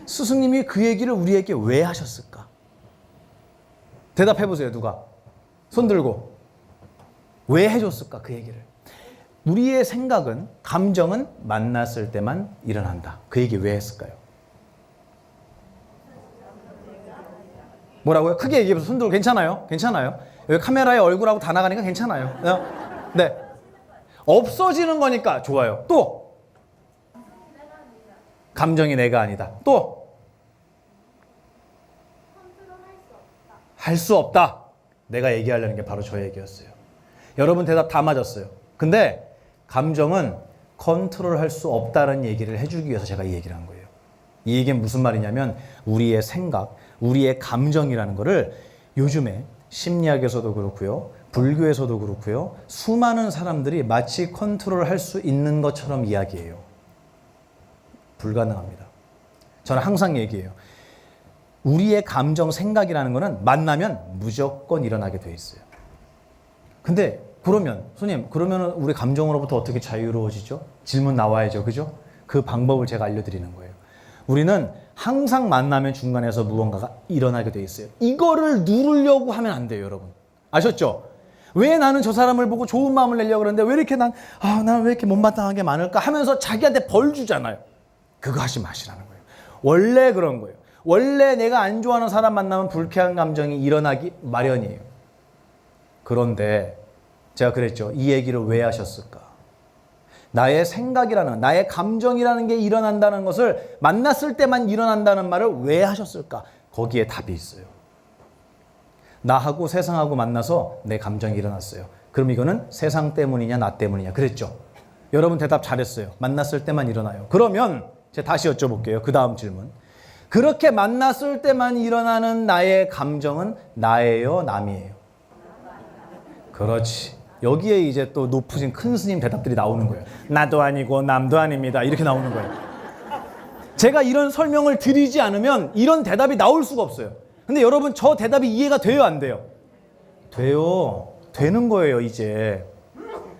Speaker 1: 스승님이 그 얘기를 우리에게 왜 하셨을까? 대답해보세요. 누가? 손 들고. 왜 해줬을까? 그 얘기를. 우리의 생각은, 감정은 만났을 때만 일어난다. 그 얘기 왜 했을까요? 뭐라고요? 크게 얘기해보세요. 손 들고. 괜찮아요? 괜찮아요? 여기 카메라에 얼굴하고 다 나가니까 괜찮아요. 네. 없어지는 거니까 좋아요. 또 감정이 내가 아니다. 또 할 수 없다. 내가 얘기하려는 게 바로 저 얘기였어요. 여러분 대답 다 맞았어요. 근데 감정은 컨트롤할 수 없다는 얘기를 해주기 위해서 제가 이 얘기를 한 거예요. 이 얘기는 무슨 말이냐면 우리의 생각, 우리의 감정이라는 거를 요즘에 심리학에서도 그렇고요, 불교에서도 그렇고요, 수많은 사람들이 마치 컨트롤할 수 있는 것처럼 이야기해요. 불가능합니다. 저는 항상 얘기해요. 우리의 감정, 생각이라는 거는 만나면 무조건 일어나게 돼 있어요. 근데 그러면 손님, 그러면 우리 감정으로부터 어떻게 자유로워지죠? 질문 나와야죠. 그죠? 그 방법을 제가 알려드리는 거예요. 우리는 항상 만나면 중간에서 무언가가 일어나게 돼 있어요. 이거를 누르려고 하면 안 돼요, 여러분. 아셨죠? 왜 나는 저 사람을 보고 좋은 마음을 내려고 그러는데 왜 이렇게 난 왜 이렇게 못마땅한 게 많을까 하면서 자기한테 벌 주잖아요. 그거 하지 마시라는 거예요. 원래 그런 거예요. 원래 내가 안 좋아하는 사람 만나면 불쾌한 감정이 일어나기 마련이에요. 그런데 제가 그랬죠. 이 얘기를 왜 하셨을까? 나의 생각이라는, 나의 감정이라는 게 일어난다는 것을 만났을 때만 일어난다는 말을 왜 하셨을까? 거기에 답이 있어요. 나하고 세상하고 만나서 내 감정이 일어났어요. 그럼 이거는 세상 때문이냐 나 때문이냐 그랬죠. 여러분 대답 잘했어요. 만났을 때만 일어나요. 그러면 제가 다시 여쭤볼게요. 그 다음 질문. 그렇게 만났을 때만 일어나는 나의 감정은 나예요, 남이에요? 그렇지. 여기에 이제 또 높으신 큰 스님 대답들이 나오는 거예요. 나도 아니고 남도 아닙니다. 이렇게 나오는 거예요. 제가 이런 설명을 드리지 않으면 이런 대답이 나올 수가 없어요. 근데 여러분 저 대답이 이해가 돼요, 안 돼요? 돼요. 되는 거예요, 이제.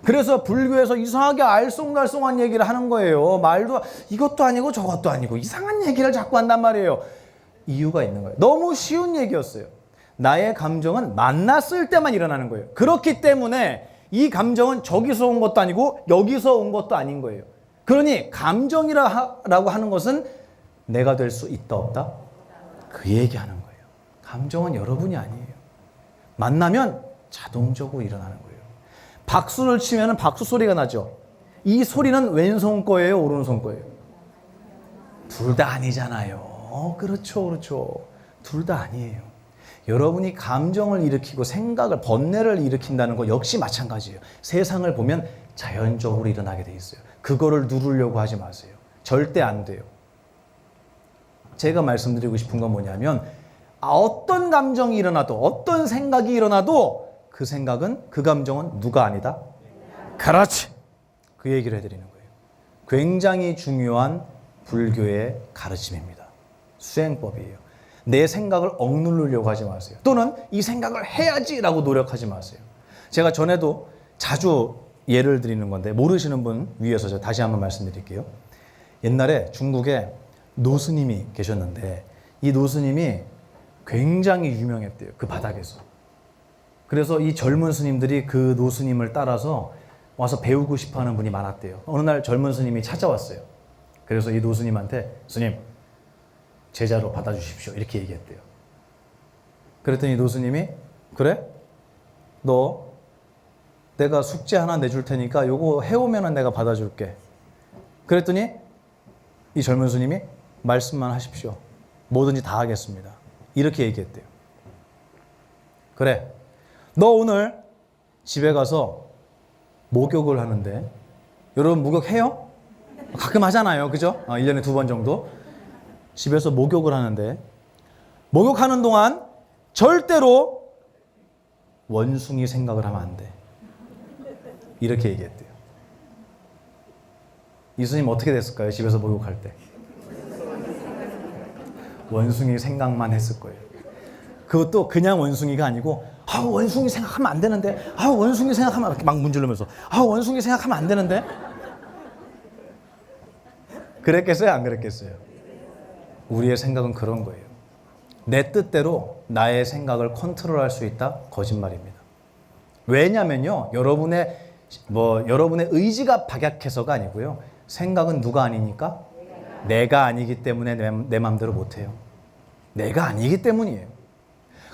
Speaker 1: 그래서 불교에서 이상하게 알쏭달쏭한 얘기를 하는 거예요. 말도 이것도 아니고 저것도 아니고 이상한 얘기를 자꾸 한단 말이에요. 이유가 있는 거예요. 너무 쉬운 얘기였어요. 나의 감정은 만났을 때만 일어나는 거예요. 그렇기 때문에 이 감정은 저기서 온 것도 아니고 여기서 온 것도 아닌 거예요. 그러니 감정이라고 하는 것은 내가 될 수 있다 없다? 그 얘기하는 거예요. 감정은 여러분이 아니에요. 만나면 자동적으로 일어나는 거예요. 박수를 치면 박수 소리가 나죠. 이 소리는 왼손 거예요, 오른손 거예요? 둘 다 아니잖아요. 그렇죠. 둘 다 아니에요. 여러분이 감정을 일으키고 생각을, 번뇌를 일으킨다는 거 역시 마찬가지예요. 세상을 보면 자연적으로 일어나게 돼 있어요. 그거를 누르려고 하지 마세요. 절대 안 돼요. 제가 말씀드리고 싶은 건 뭐냐면 어떤 감정이 일어나도, 어떤 생각이 일어나도 그 생각은, 그 감정은 누가 아니다? 그렇지. 그 얘기를 해드리는 거예요. 굉장히 중요한 불교의 가르침입니다. 수행법이에요. 내 생각을 억누르려고 하지 마세요. 또는 이 생각을 해야지라고 노력하지 마세요. 제가 전에도 자주 예를 드리는 건데 모르시는 분 위해서 제가 다시 한번 말씀드릴게요. 옛날에 중국에 노스님이 계셨는데 이 노스님이 굉장히 유명했대요. 그 바닥에서. 그래서 이 젊은 스님들이 그 노스님을 따라서 와서 배우고 싶어하는 분이 많았대요. 어느 날 젊은 스님이 찾아왔어요. 그래서 이 노스님한테 스님 제자로 받아주십시오 이렇게 얘기했대요. 그랬더니 노스님이 그래? 너 내가 숙제 하나 내줄 테니까 요거 해오면은 내가 받아줄게. 그랬더니 이 젊은 스님이 말씀만 하십시오. 뭐든지 다 하겠습니다. 이렇게 얘기했대요. 그래. 너 오늘 집에 가서 목욕을 하는데 여러분 목욕해요? 가끔 하잖아요. 그죠? 1년에 2번 정도. 집에서 목욕을 하는데 목욕하는 동안 절대로 원숭이 생각을 하면 안 돼. 이렇게 얘기했대요. 이 스님 어떻게 됐을까요? 집에서 목욕할 때. 원숭이 생각만 했을 거예요. 그것도 그냥 원숭이가 아니고 원숭이 생각하면 안 되는데 원숭이 생각하면 이렇게 막 문지르면서 원숭이 생각하면 안 되는데 그랬겠어요? 안 그랬겠어요? 우리의 생각은 그런 거예요. 내 뜻대로 나의 생각을 컨트롤할 수 있다? 거짓말입니다. 왜냐면요, 여러분의 의지가 박약해서가 아니고요. 생각은 누가 아니니까? 내가 아니기 때문에 내 마음대로 못해요. 내가 아니기 때문이에요.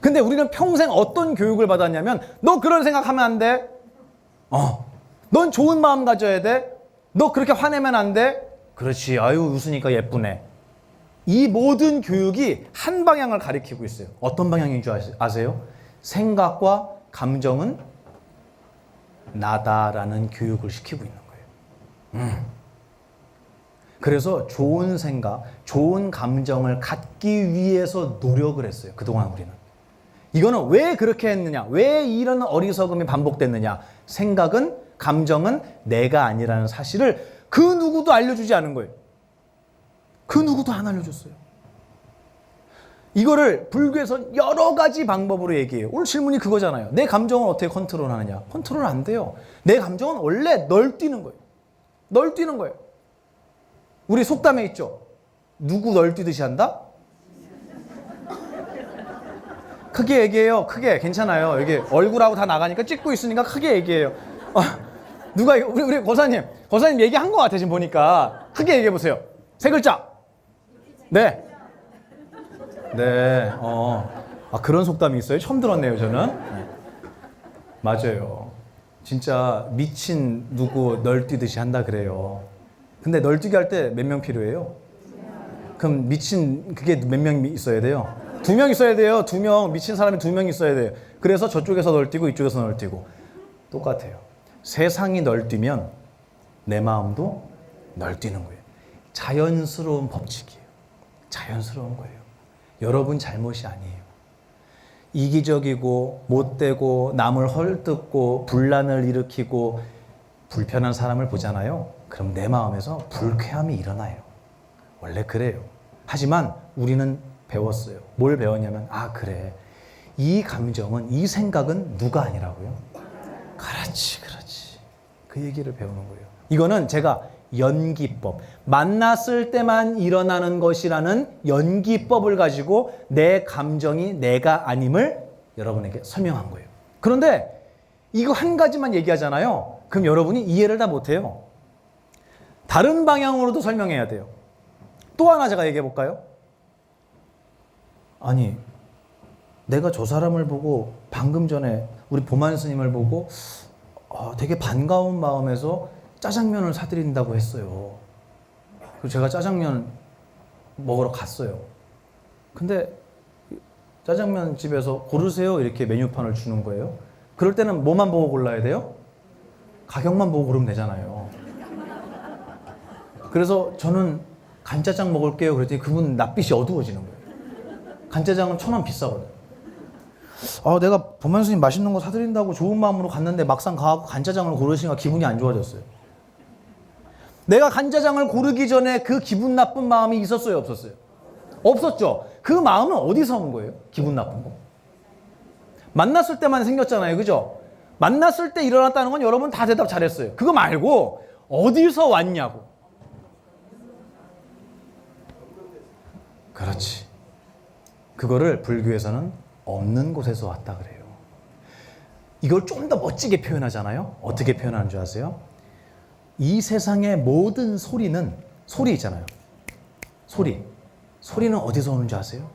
Speaker 1: 근데 우리는 평생 어떤 교육을 받았냐면 너 그런 생각하면 안 돼. 넌 좋은 마음 가져야 돼. 너 그렇게 화내면 안 돼. 그렇지. 아유 웃으니까 예쁘네. 이 모든 교육이 한 방향을 가리키고 있어요. 어떤 방향인 줄 아세요? 생각과 감정은 나다라는 교육을 시키고 있는 거예요. 그래서 좋은 생각, 좋은 감정을 갖기 위해서 노력을 했어요. 그동안 우리는. 이거는 왜 그렇게 했느냐? 왜 이런 어리석음이 반복됐느냐? 생각은, 감정은 내가 아니라는 사실을 그 누구도 알려주지 않은 거예요. 그 누구도 안 알려줬어요. 이거를 불교에서 여러 가지 방법으로 얘기해요. 오늘 질문이 그거잖아요. 내 감정을 어떻게 컨트롤하느냐? 컨트롤 안 돼요. 내 감정은 원래 널뛰는 거예요. 널뛰는 거예요. 우리 속담에 있죠. 누구 널뛰듯이 한다? 크게 얘기해요. 크게. 괜찮아요. 여기 얼굴하고 다 나가니까 찍고 있으니까 크게 얘기해요. 누가 우리 고사님 얘기한 것 같아 지금 보니까. 크게 얘기해 보세요. 세 글자. 네. 네. 그런 속담이 있어요? 처음 들었네요, 저는. 네. 맞아요. 진짜 미친 누구 널뛰듯이 한다 그래요. 근데 널뛰기 할 때 몇 명 필요해요? 그럼 미친 그게 몇 명 있어야 돼요? 2명 있어야 돼요. 2명. 미친 사람이 2명 있어야 돼요. 그래서 저쪽에서 널뛰고 이쪽에서 널뛰고. 똑같아요. 세상이 널뛰면 내 마음도 널뛰는 거예요. 자연스러운 법칙이에요. 자연스러운 거예요. 여러분 잘못이 아니에요. 이기적이고 못되고 남을 헐뜯고 분란을 일으키고 불편한 사람을 보잖아요. 그럼 내 마음에서 불쾌함이 일어나요. 원래 그래요. 하지만 우리는 배웠어요. 뭘 배웠냐면 그래. 이 감정은 이 생각은 누가 아니라고요? 그렇지. 그 얘기를 배우는 거예요. 이거는 제가 연기법, 만났을 때만 일어나는 것이라는 연기법을 가지고 내 감정이 내가 아님을 여러분에게 설명한 거예요. 그런데 이거 한 가지만 얘기하잖아요. 그럼 여러분이 이해를 다 못해요. 다른 방향으로도 설명해야 돼요. 또 하나 제가 얘기해 볼까요? 아니, 내가 저 사람을 보고 방금 전에 우리 보만 스님을 보고 되게 반가운 마음에서 짜장면을 사드린다고 했어요. 그래서 제가 짜장면 먹으러 갔어요. 근데 짜장면 집에서 고르세요 이렇게 메뉴판을 주는 거예요. 그럴 때는 뭐만 보고 골라야 돼요? 가격만 보고 고르면 되잖아요. 그래서 저는 간짜장 먹을게요 그랬더니 그분 낯빛이 어두워지는 거예요. 간짜장은 1,000원 비싸거든. 내가 보만 스님 맛있는 거 사드린다고 좋은 마음으로 갔는데 막상 가고 간짜장을 고르시니까 기분이 안 좋아졌어요. 내가 간짜장을 고르기 전에 그 기분 나쁜 마음이 있었어요, 없었어요? 없었죠. 그 마음은 어디서 온 거예요? 기분 나쁜 거. 만났을 때만 생겼잖아요, 그죠? 만났을 때 일어났다는 건 여러분 다 대답 잘했어요. 그거 말고 어디서 왔냐고. 그렇지. 그거를 불교에서는 없는 곳에서 왔다 그래요. 이걸 좀 더 멋지게 표현하잖아요. 어떻게 표현하는 줄 아세요? 이 세상의 모든 소리는, 소리 있잖아요. 소리는 어디서 오는 줄 아세요?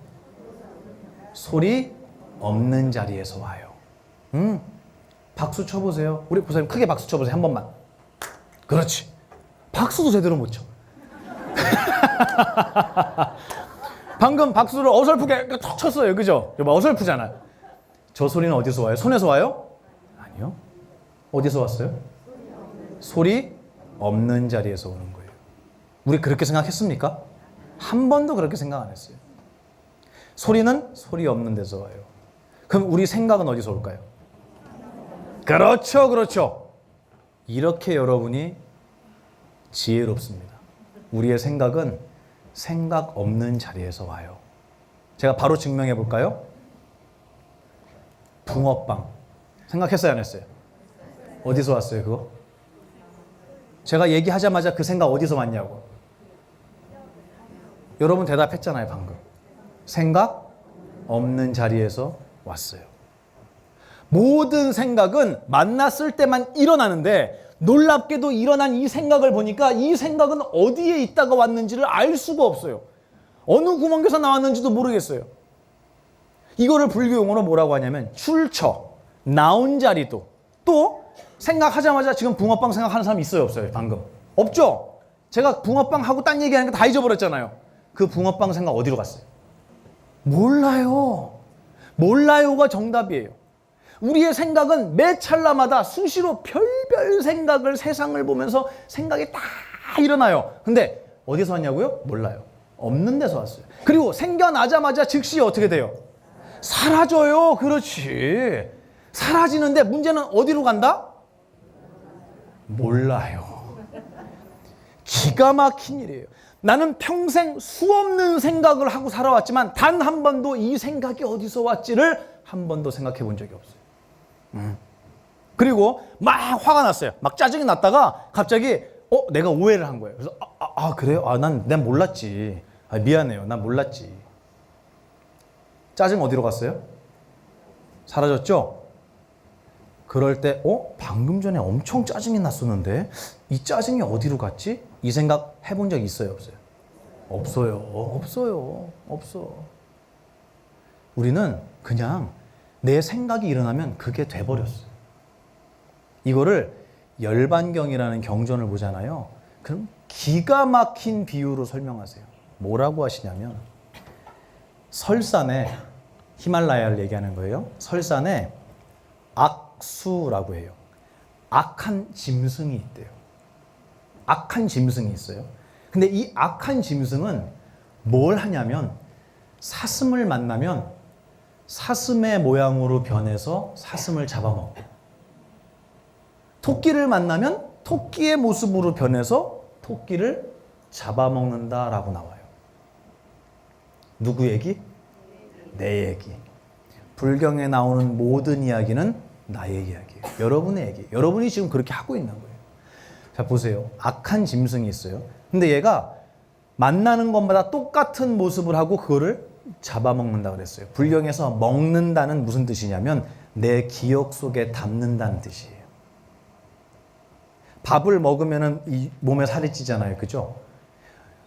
Speaker 1: 소리 없는 자리에서 와요. 박수 쳐보세요. 우리 보사님 크게 박수 쳐보세요. 한 번만. 그렇지. 박수도 제대로 못 쳐. 방금 박수를 어설프게 턱 쳤어요. 그죠? 어설프잖아요. 저 소리는 어디서 와요? 손에서 와요? 아니요. 어디서 왔어요? 소리 없는 자리에서 오는 거예요. 우리 그렇게 생각했습니까? 한 번도 그렇게 생각 안 했어요. 소리는 소리 없는 데서 와요. 그럼 우리 생각은 어디서 올까요? 그렇죠. 이렇게 여러분이 지혜롭습니다. 우리의 생각은 생각 없는 자리에서 와요. 제가 바로 증명해 볼까요? 붕어빵. 생각했어요, 안 했어요? 어디서 왔어요, 그거? 제가 얘기하자마자 그 생각 어디서 왔냐고. 여러분 대답했잖아요, 방금. 생각 없는 자리에서 왔어요. 모든 생각은 만났을 때만 일어나는데 놀랍게도 일어난 이 생각을 보니까 이 생각은 어디에 있다가 왔는지를 알 수가 없어요. 어느 구멍에서 나왔는지도 모르겠어요. 이거를 불교 용어로 뭐라고 하냐면 출처, 나온 자리도. 또 생각하자마자 지금 붕어빵 생각하는 사람 있어요, 없어요? 방금. 없죠? 제가 붕어빵 하고 딴 얘기하는 거 다 잊어버렸잖아요. 그 붕어빵 생각 어디로 갔어요? 몰라요가 정답이에요. 우리의 생각은 매 찰나마다 수시로 별별 생각을, 세상을 보면서 생각이 다 일어나요. 근데 어디서 왔냐고요? 몰라요. 없는 데서 왔어요. 그리고 생겨나자마자 즉시 어떻게 돼요? 사라져요. 그렇지. 사라지는데 문제는 어디로 간다? 몰라요. 기가 막힌 일이에요. 나는 평생 수없는 생각을 하고 살아왔지만 단 한 번도 이 생각이 어디서 왔지를 한 번도 생각해 본 적이 없어요. 그리고 막 화가 났어요. 막 짜증이 났다가 갑자기 내가 오해를 한 거예요. 그래서 그래요? 난 몰랐지. 미안해요. 난 몰랐지. 짜증 어디로 갔어요? 사라졌죠? 그럴 때 방금 전에 엄청 짜증이 났었는데 이 짜증이 어디로 갔지? 이 생각 해본 적 있어요? 없어요. 없어. 우리는 그냥 내 생각이 일어나면 그게 돼버렸어요. 이거를 열반경이라는 경전을 보잖아요. 그럼 기가 막힌 비유로 설명하세요. 뭐라고 하시냐면 설산에, 히말라야를 얘기하는 거예요. 설산에 악수라고 해요. 악한 짐승이 있대요. 악한 짐승이 있어요. 근데 이 악한 짐승은 뭘 하냐면 사슴을 만나면 사슴의 모양으로 변해서 사슴을 잡아먹고, 토끼를 만나면 토끼의 모습으로 변해서 토끼를 잡아먹는다라고 나와요. 누구 얘기? 내 얘기. 불경에 나오는 모든 이야기는 나의 이야기예요. 여러분의 얘기. 여러분이 지금 그렇게 하고 있는 거예요. 자, 보세요. 악한 짐승이 있어요. 근데 얘가 만나는 것마다 똑같은 모습을 하고 그거를 잡아먹는다 그랬어요. 불경에서 먹는다는 무슨 뜻이냐면 내 기억 속에 담는다는 뜻이에요. 밥을 먹으면 이 몸에 살이 찌잖아요. 그죠?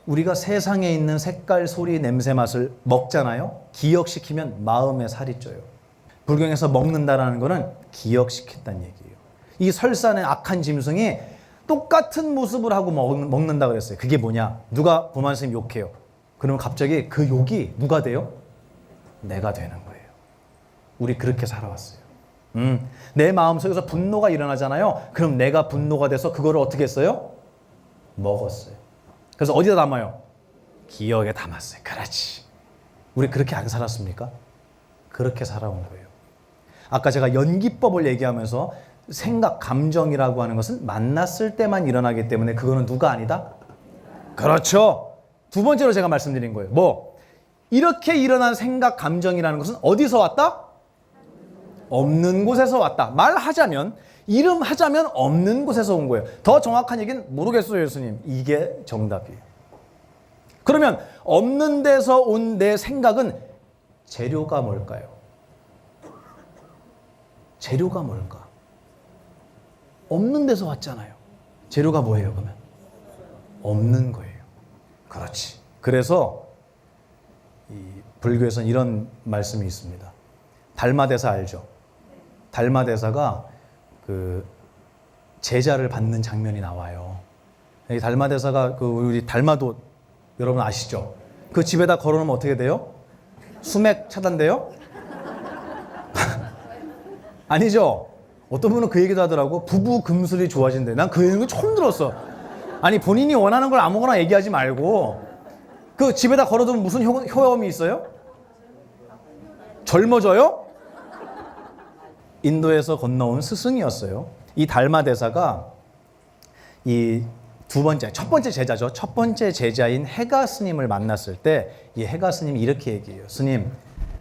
Speaker 1: 우리가 세상에 있는 색깔, 소리, 냄새, 맛을 먹잖아요. 기억시키면 마음에 살이 쪄요. 불경에서 먹는다라는 거는 기억시킨다는 얘기예요. 이 설산의 악한 짐승이 똑같은 모습을 하고 먹는다 그랬어요. 그게 뭐냐? 누가 보만 스님 욕해요. 그러면 갑자기 그 욕이 누가 돼요? 내가 되는 거예요. 우리 그렇게 살아왔어요. 내 마음속에서 분노가 일어나잖아요. 그럼 내가 분노가 돼서 그거를 어떻게 했어요? 먹었어요. 그래서 어디다 담아요? 기억에 담았어요. 그렇지. 우리 그렇게 안 살았습니까? 그렇게 살아온 거예요. 아까 제가 연기법을 얘기하면서 생각, 감정이라고 하는 것은 만났을 때만 일어나기 때문에 그거는 누가 아니다? 그렇죠. 두 번째로 제가 말씀드린 거예요. 이렇게 일어난 생각, 감정이라는 것은 어디서 왔다? 없는 곳에서 왔다. 말하자면, 이름하자면 없는 곳에서 온 거예요. 더 정확한 얘기는 모르겠어요, 예수님. 이게 정답이에요. 그러면 없는 데서 온 내 생각은 재료가 뭘까요? 재료가 뭘까? 없는 데서 왔잖아요. 재료가 뭐예요, 그러면? 없는 거예요. 그렇지. 그래서 이 불교에서는 이런 말씀이 있습니다. 달마대사 알죠? 달마대사가 그 제자를 받는 장면이 나와요. 이 달마대사가 그 우리 달마도 여러분 아시죠? 그 집에다 걸어놓으면 어떻게 돼요? 수맥 차단돼요? 아니죠? 어떤 분은 그 얘기도 하더라고. 부부 금슬이 좋아진대. 난 그 얘기는 처음 들었어. 아니 본인이 원하는 걸 아무거나 얘기하지 말고 그 집에다 걸어두면 무슨 효험이 있어요? 젊어져요? 인도에서 건너온 스승이었어요. 이 달마대사가 이 첫 번째 제자죠. 첫 번째 제자인 해가 스님을 만났을 때 이 해가 스님이 이렇게 얘기해요. 스님,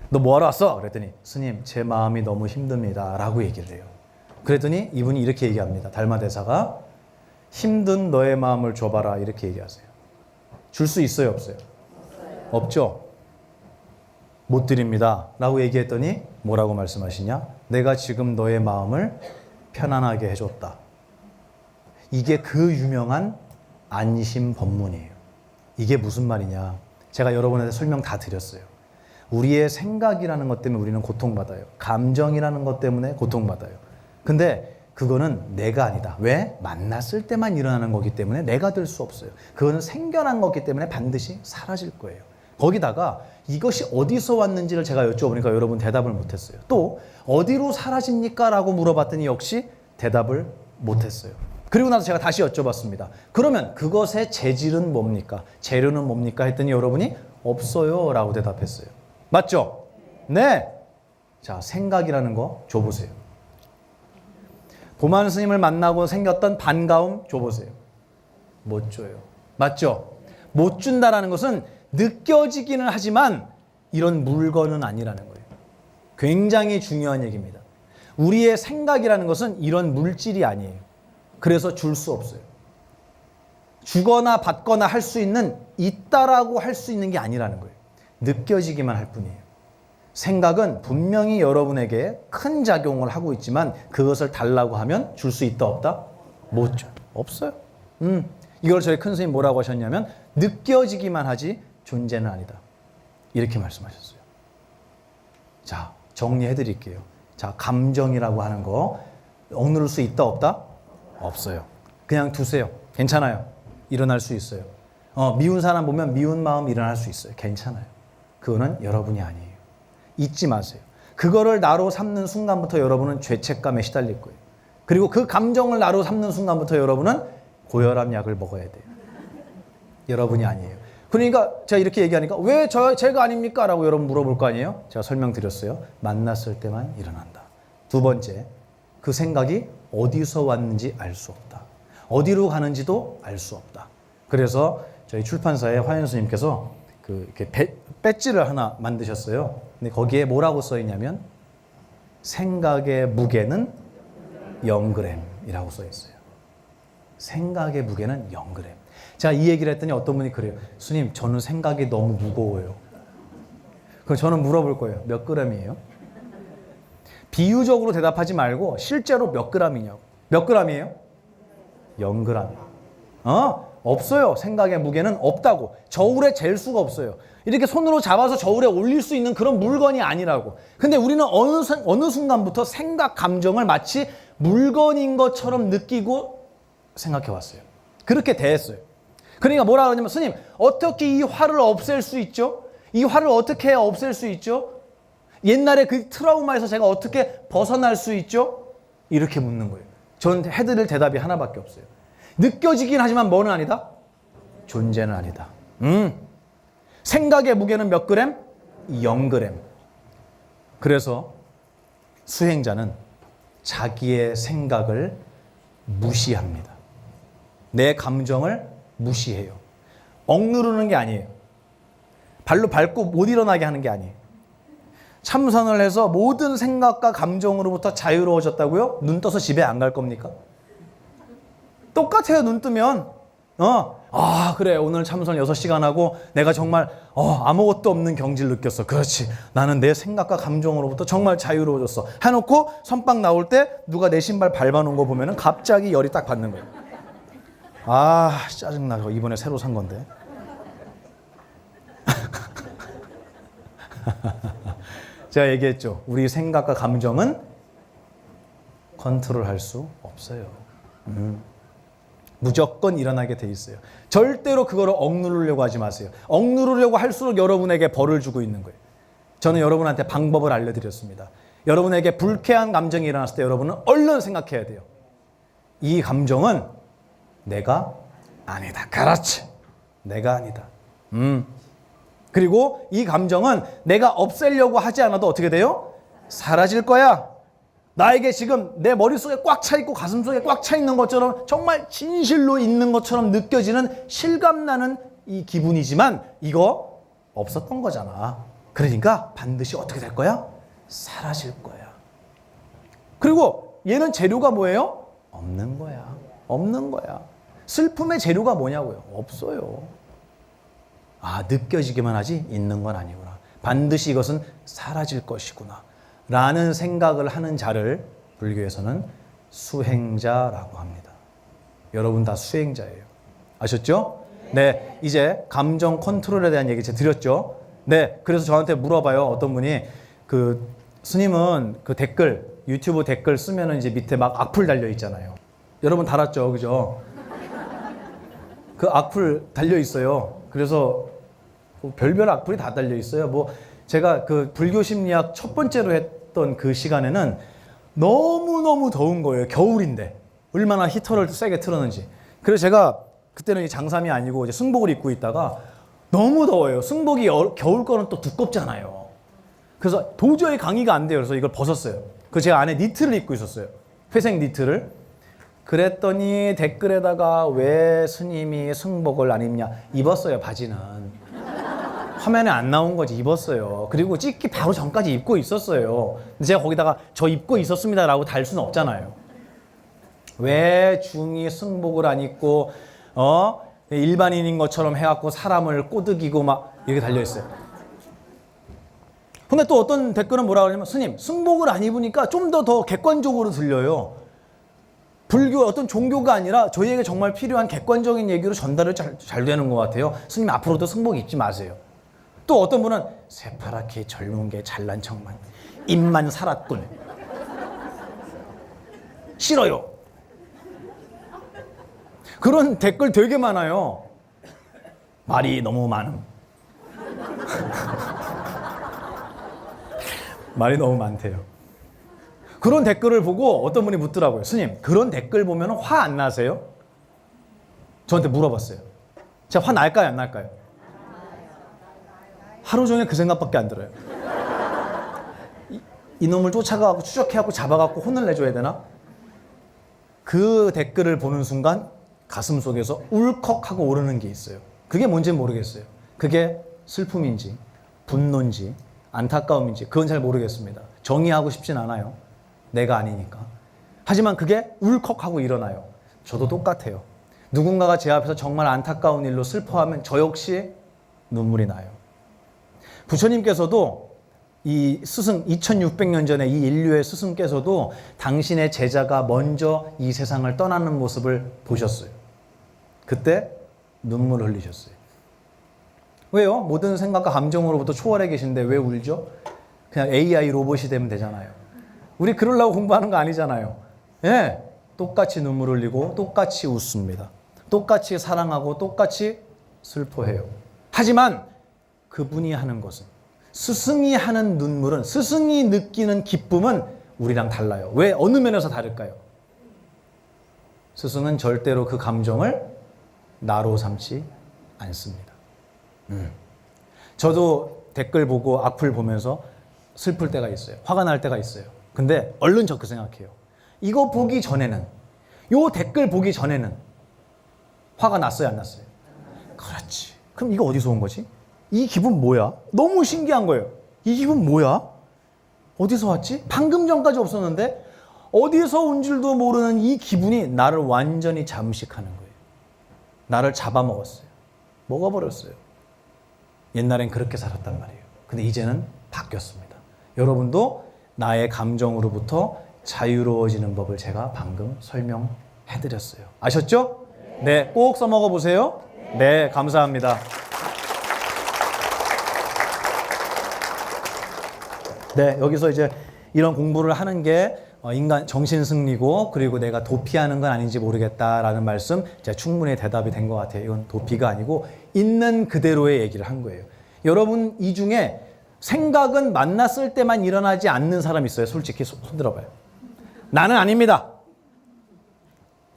Speaker 1: 너 뭐하러 왔어? 그랬더니 스님, 제 마음이 너무 힘듭니다. 라고 얘기를 해요. 그랬더니 이분이 이렇게 얘기합니다. 달마대사가 힘든 너의 마음을 줘봐라. 이렇게 얘기하세요. 줄 수 있어요? 없어요? 없죠? 못 드립니다. 라고 얘기했더니 뭐라고 말씀하시냐? 내가 지금 너의 마음을 편안하게 해줬다. 이게 그 유명한 안심 법문이에요. 이게 무슨 말이냐? 제가 여러분한테 설명 다 드렸어요. 우리의 생각이라는 것 때문에 우리는 고통받아요. 감정이라는 것 때문에 고통받아요. 근데 그거는 내가 아니다. 왜? 만났을 때만 일어나는 거기 때문에 내가 될 수 없어요. 그거는 생겨난 거기 때문에 반드시 사라질 거예요. 거기다가 이것이 어디서 왔는지를 제가 여쭤보니까 여러분 대답을 못했어요. 또 어디로 사라집니까? 라고 물어봤더니 역시 대답을 못했어요. 그리고 나서 제가 다시 여쭤봤습니다. 그러면 그것의 재질은 뭡니까? 재료는 뭡니까? 했더니 여러분이 없어요 라고 대답했어요. 맞죠? 네. 자, 생각이라는 거 줘보세요. 도만 스님을 만나고 생겼던 반가움 줘보세요. 못 줘요. 맞죠? 못 준다라는 것은 느껴지기는 하지만 이런 물건은 아니라는 거예요. 굉장히 중요한 얘기입니다. 우리의 생각이라는 것은 이런 물질이 아니에요. 그래서 줄 수 없어요. 주거나 받거나 할 수 있는, 있다라고 할 수 있는 게 아니라는 거예요. 느껴지기만 할 뿐이에요. 생각은 분명히 여러분에게 큰 작용을 하고 있지만 그것을 달라고 하면 줄 수 있다 없다? 못 줘요. 없어요. 이걸 저희 큰 스님 뭐라고 하셨냐면 느껴지기만 하지 존재는 아니다. 이렇게 말씀하셨어요. 자, 정리해 드릴게요. 자, 감정이라고 하는 거 억누를 수 있다 없다? 없어요. 그냥 두세요. 괜찮아요. 일어날 수 있어요. 미운 사람 보면 미운 마음 일어날 수 있어요. 괜찮아요. 그거는 여러분이 아니에요. 잊지 마세요. 그거를 나로 삼는 순간부터 여러분은 죄책감에 시달릴 거예요. 그리고 그 감정을 나로 삼는 순간부터 여러분은 고혈압 약을 먹어야 돼요. 여러분이 아니에요. 그러니까 제가 이렇게 얘기하니까 왜 제가 아닙니까? 라고 여러분 물어볼 거 아니에요? 제가 설명드렸어요. 만났을 때만 일어난다. 두 번째, 그 생각이 어디서 왔는지 알 수 없다. 어디로 가는지도 알 수 없다. 그래서 저희 출판사의 화연 스님께서 이렇게 배지를 하나 만드셨어요. 근데 거기에 뭐라고 써 있냐면 생각의 무게는 0g이라고 써 있어요. 생각의 무게는 0g. 제가 이 얘기를 했더니 어떤 분이 그래요. 스님, 저는 생각이 너무 무거워요. 그럼 저는 물어볼 거예요. 몇 g이에요? 비유적으로 대답하지 말고 실제로 몇 g이냐고. 몇 g이에요? 0g. 없어요. 생각의 무게는 없다고. 저울에 잴 수가 없어요. 이렇게 손으로 잡아서 저울에 올릴 수 있는 그런 물건이 아니라고. 근데 우리는 어느 순간부터 생각, 감정을 마치 물건인 것처럼 느끼고 생각해 왔어요. 그렇게 대했어요. 그러니까 뭐라 그러냐면 스님, 어떻게 이 화를 없앨 수 있죠? 이 화를 어떻게 해야 없앨 수 있죠? 옛날에 그 트라우마에서 제가 어떻게 벗어날 수 있죠? 이렇게 묻는 거예요. 전 해드릴 대답이 하나밖에 없어요. 느껴지긴 하지만 뭐는 아니다? 존재는 아니다. 생각의 무게는 몇 그램? 0g. 그래서 수행자는 자기의 생각을 무시합니다. 내 감정을 무시해요. 억누르는 게 아니에요. 발로 밟고 못 일어나게 하는 게 아니에요. 참선을 해서 모든 생각과 감정으로부터 자유로워졌다고요? 눈 떠서 집에 안 갈 겁니까? 똑같아요. 눈 뜨면 그래 오늘 참선 6시간 하고 내가 정말 아무것도 없는 경지를 느꼈어. 그렇지. 나는 내 생각과 감정으로부터 정말 자유로워졌어. 해놓고 선빵 나올 때 누가 내 신발 밟아놓은 거 보면은 갑자기 열이 딱 받는 거예요. 짜증나. 저 이번에 새로 산 건데. 제가 얘기했죠. 우리 생각과 감정은 컨트롤할 수 없어요. 무조건 일어나게 돼 있어요. 절대로 그거를 억누르려고 하지 마세요. 억누르려고 할수록 여러분에게 벌을 주고 있는 거예요. 저는 여러분한테 방법을 알려드렸습니다. 여러분에게 불쾌한 감정이 일어났을 때 여러분은 얼른 생각해야 돼요. 이 감정은 내가 아니다. 그렇지. 내가 아니다. 그리고 이 감정은 내가 없애려고 하지 않아도 어떻게 돼요? 사라질 거야. 나에게 지금 내 머릿속에 꽉 차 있고 가슴속에 꽉 차 있는 것처럼 정말 진실로 있는 것처럼 느껴지는 실감나는 이 기분이지만 이거 없었던 거잖아. 그러니까 반드시 어떻게 될 거야? 사라질 거야. 그리고 얘는 재료가 뭐예요? 없는 거야. 없는 거야. 슬픔의 재료가 뭐냐고요? 없어요. 느껴지기만 하지 있는 건 아니구나. 반드시 이것은 사라질 것이구나. 라는 생각을 하는 자를 불교에서는 수행자라고 합니다. 여러분 다 수행자예요. 아셨죠? 네, 이제 감정 컨트롤에 대한 얘기 제가 드렸죠? 네, 그래서 저한테 물어봐요. 어떤 분이 스님은 그 댓글, 유튜브 댓글 쓰면은 이제 밑에 막 악플 달려 있잖아요. 여러분 달았죠? 그죠? 그 악플 달려 있어요. 그래서 별별 악플이 다 달려 있어요. 제가 그 불교 심리학 첫 번째로 했던 그 시간에는 너무너무 더운 거예요. 겨울인데. 얼마나 히터를 세게 틀었는지. 그래서 제가 그때는 장삼이 아니고 이제 승복을 입고 있다가 너무 더워요. 승복이 겨울 거는 또 두껍잖아요. 그래서 도저히 강의가 안 돼요. 그래서 이걸 벗었어요. 그 제가 안에 니트를 입고 있었어요. 회색 니트를. 그랬더니 댓글에다가 왜 스님이 승복을 안 입냐. 입었어요, 바지는. 화면에 안 나온 거지. 입었어요. 그리고 찍기 바로 전까지 입고 있었어요. 근데 제가 거기다가 저 입고 있었습니다 라고 달 수는 없잖아요. 왜 중이 승복을 안 입고 일반인인 것처럼 해갖고 사람을 꼬드기고 막 이렇게 달려있어요. 근데 또 어떤 댓글은 뭐라 그러냐면 스님 승복을 안 입으니까 좀 더 객관적으로 들려요. 불교 어떤 종교가 아니라 저희에게 정말 필요한 객관적인 얘기로 전달이 잘 되는 것 같아요. 스님 앞으로도 승복 입지 마세요. 또 어떤 분은 새파랗게 젊은 게 잘난 척만 입만 살았군. 싫어요. 그런 댓글 되게 많아요. 말이 너무 많음. 말이 너무 많대요. 그런 댓글을 보고 어떤 분이 묻더라고요. 스님, 그런 댓글 보면 화 안 나세요? 저한테 물어봤어요. 제가 화 날까요, 안 날까요? 하루 종일 그 생각밖에 안 들어요. 이놈을 쫓아가고 추적해갖고 잡아갖고 혼을 내줘야 되나? 그 댓글을 보는 순간 가슴 속에서 울컥하고 오르는 게 있어요. 그게 뭔지는 모르겠어요. 그게 슬픔인지 분노인지 안타까움인지 그건 잘 모르겠습니다. 정의하고 싶진 않아요. 내가 아니니까. 하지만 그게 울컥하고 일어나요. 저도 똑같아요. 누군가가 제 앞에서 정말 안타까운 일로 슬퍼하면 저 역시 눈물이 나요. 부처님께서도 이 스승 2600년 전에 이 인류의 스승께서도 당신의 제자가 먼저 이 세상을 떠나는 모습을 보셨어요. 그때 눈물을 흘리셨어요. 왜요? 모든 생각과 감정으로부터 초월해 계신데 왜 울죠? 그냥 AI 로봇이 되면 되잖아요. 우리 그러려고 공부하는 거 아니잖아요. 예, 똑같이 눈물 흘리고 똑같이 웃습니다. 똑같이 사랑하고 똑같이 슬퍼해요. 하지만 그분이 하는 것은, 스승이 하는 눈물은, 스승이 느끼는 기쁨은 우리랑 달라요. 왜? 어느 면에서 다를까요? 스승은 절대로 그 감정을 나로 삼지 않습니다. 저도 댓글 보고 악플 보면서 슬플 때가 있어요. 화가 날 때가 있어요. 근데 얼른 저 그 생각해요. 이거 보기 전에는, 요 댓글 보기 전에는 화가 났어요, 안 났어요? 그렇지. 그럼 이거 어디서 온 거지? 이 기분 뭐야? 너무 신기한 거예요. 이 기분 뭐야? 어디서 왔지? 방금 전까지 없었는데 어디서 온 줄도 모르는 이 기분이 나를 완전히 잠식하는 거예요. 나를 잡아먹었어요. 먹어버렸어요. 옛날엔 그렇게 살았단 말이에요. 근데 이제는 바뀌었습니다. 여러분도 나의 감정으로부터 자유로워지는 법을 제가 방금 설명해드렸어요. 아셨죠? 네, 꼭 써먹어 보세요. 네, 감사합니다. 네, 여기서 이제 이런 공부를 하는 게 인간 정신 승리고, 그리고 내가 도피하는 건 아닌지 모르겠다라는 말씀 제가 충분히 대답이 된 것 같아요. 이건 도피가 아니고 있는 그대로의 얘기를 한 거예요. 여러분 이 중에 생각은 만났을 때만 일어나지 않는 사람 있어요? 솔직히 손 들어봐요. 나는 아닙니다.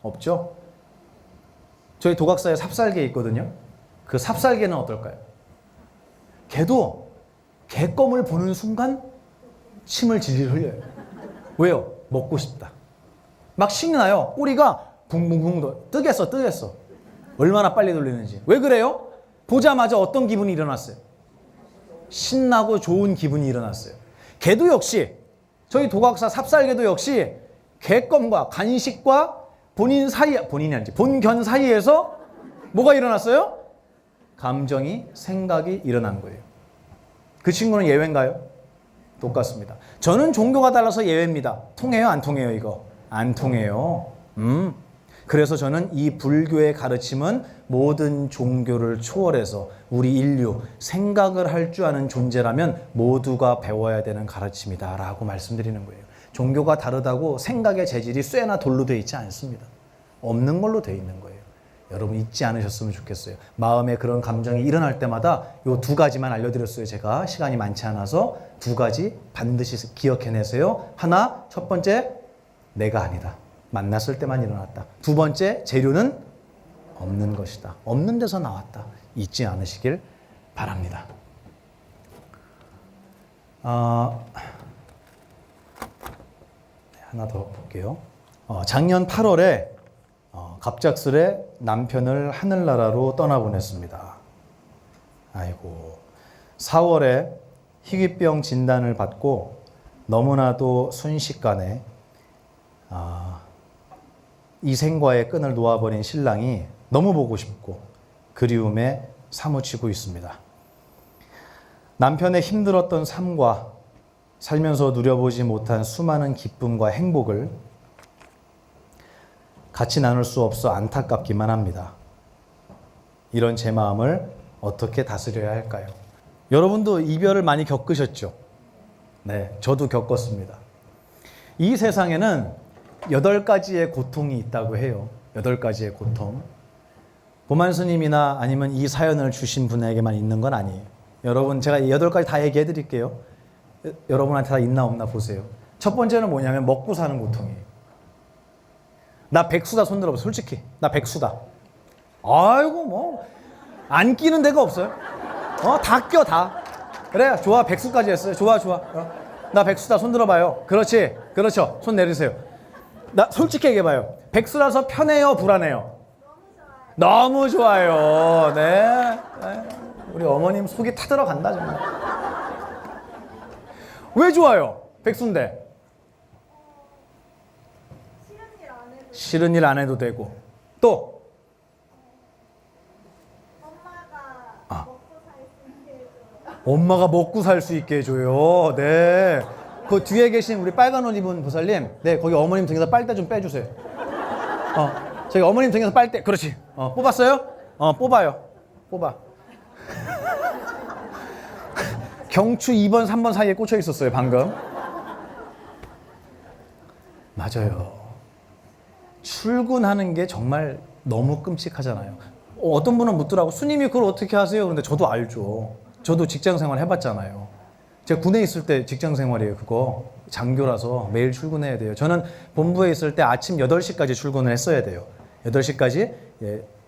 Speaker 1: 없죠? 저희 도각사에 삽살개 있거든요. 그 삽살개는 어떨까요? 걔도 개껌을 보는 순간 침을 질질 흘려요. 왜요? 먹고 싶다. 막 신이 나요. 꼬리가 붕붕붕 뜨겠어. 얼마나 빨리 돌리는지. 왜 그래요? 보자마자 어떤 기분이 일어났어요? 신나고 좋은 기분이 일어났어요. 개도 역시, 저희 도각사 삽살개도 역시 개껌과 간식과 본견 사이에서 뭐가 일어났어요? 감정이, 생각이 일어난 거예요. 그 친구는 예외인가요? 똑같습니다. 저는 종교가 달라서 예외입니다. 통해요, 안 통해요, 이거? 안 통해요. 그래서 저는 이 불교의 가르침은 모든 종교를 초월해서 우리 인류, 생각을 할 줄 아는 존재라면 모두가 배워야 되는 가르침이다 라고 말씀드리는 거예요. 종교가 다르다고 생각의 재질이 쇠나 돌로 되어 있지 않습니다. 없는 걸로 되어 있는 거예요. 여러분 잊지 않으셨으면 좋겠어요. 마음에 그런 감정이 일어날 때마다 요 두 가지만 알려드렸어요. 제가 시간이 많지 않아서 두 가지 반드시 기억해내세요. 하나, 첫 번째, 내가 아니다. 만났을 때만 일어났다. 두 번째, 재료는 없는 것이다. 없는 데서 나왔다. 잊지 않으시길 바랍니다. 하나 더 볼게요. 작년 8월에 갑작스레 남편을 하늘나라로 떠나보냈습니다. 아이고. 4월에 희귀병 진단을 받고 너무나도 순식간에 이 생과의 끈을 놓아버린 신랑이 너무 보고 싶고 그리움에 사무치고 있습니다. 남편의 힘들었던 삶과 살면서 누려보지 못한 수많은 기쁨과 행복을 같이 나눌 수 없어 안타깝기만 합니다. 이런 제 마음을 어떻게 다스려야 할까요? 여러분도 이별을 많이 겪으셨죠? 네, 저도 겪었습니다. 이 세상에는 8가지의 고통이 있다고 해요. 8가지의 고통. 보만 스님이나 아니면 이 사연을 주신 분에게만 있는 건 아니에요. 여러분, 제가 이 8가지 다 얘기해 드릴게요. 여러분한테 다 있나 없나 보세요. 첫 번째는 뭐냐면 먹고 사는 고통이에요. 나 백수다 손 들어봐. 솔직히 나 백수다. 아이고 뭐 안 끼는 데가 없어요. 다 껴 다. 그래 좋아 백수까지 했어요. 좋아. 나 백수다 손 들어봐요. 그렇지 그렇죠. 손 내리세요. 나 솔직히 얘기해봐요. 백수라서 편해요 불안해요? 너무 좋아요. 네. 우리 어머님 속이 타들어간다 정말. 왜 좋아요? 백수인데. 싫은 일 안 해도 되고. 또 엄마가 먹고 살 수 있게 해줘요. 네. 그 뒤에 계신 우리 빨간 옷 입은 보살님, 네 거기 어머님 등에서 빨대 좀 빼주세요. 저기 어머님 등에서 빨대. 그렇지. 뽑았어요? 뽑아요. 뽑아. 경추 2번, 3번 사이에 꽂혀 있었어요 방금. 맞아요. 출근하는 게 정말 너무 끔찍하잖아요. 어떤 분은 묻더라고. 스님이 그걸 어떻게 하세요? 그런데 저도 알죠. 저도 직장 생활 해봤잖아요. 제가 군에 있을 때 직장 생활이에요. 그거 장교라서 매일 출근해야 돼요. 저는 본부에 있을 때 아침 8시까지 출근을 했어야 돼요. 8시까지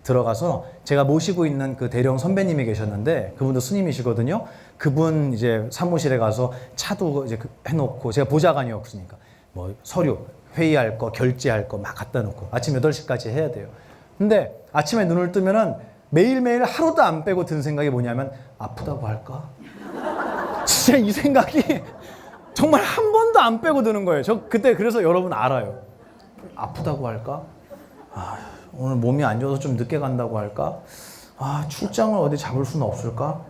Speaker 1: 들어가서 제가 모시고 있는 그 대령 선배님이 계셨는데 그분도 스님이시거든요. 그분 이제 사무실에 가서 차도 이제 해놓고 제가 보좌관이었으니까 뭐 서류 회의할 거 결제할 거 막 갖다 놓고 아침 8시까지 해야 돼요. 근데 아침에 눈을 뜨면은 매일매일 하루도 안 빼고 든 생각이 뭐냐면 아프다고 할까? 진짜 이 생각이 정말 한 번도 안 빼고 드는 거예요. 저 그때 그래서 여러분 알아요. 아프다고 할까? 아, 오늘 몸이 안 좋아서 좀 늦게 간다고 할까? 아, 출장을 어디 잡을 수는 없을까?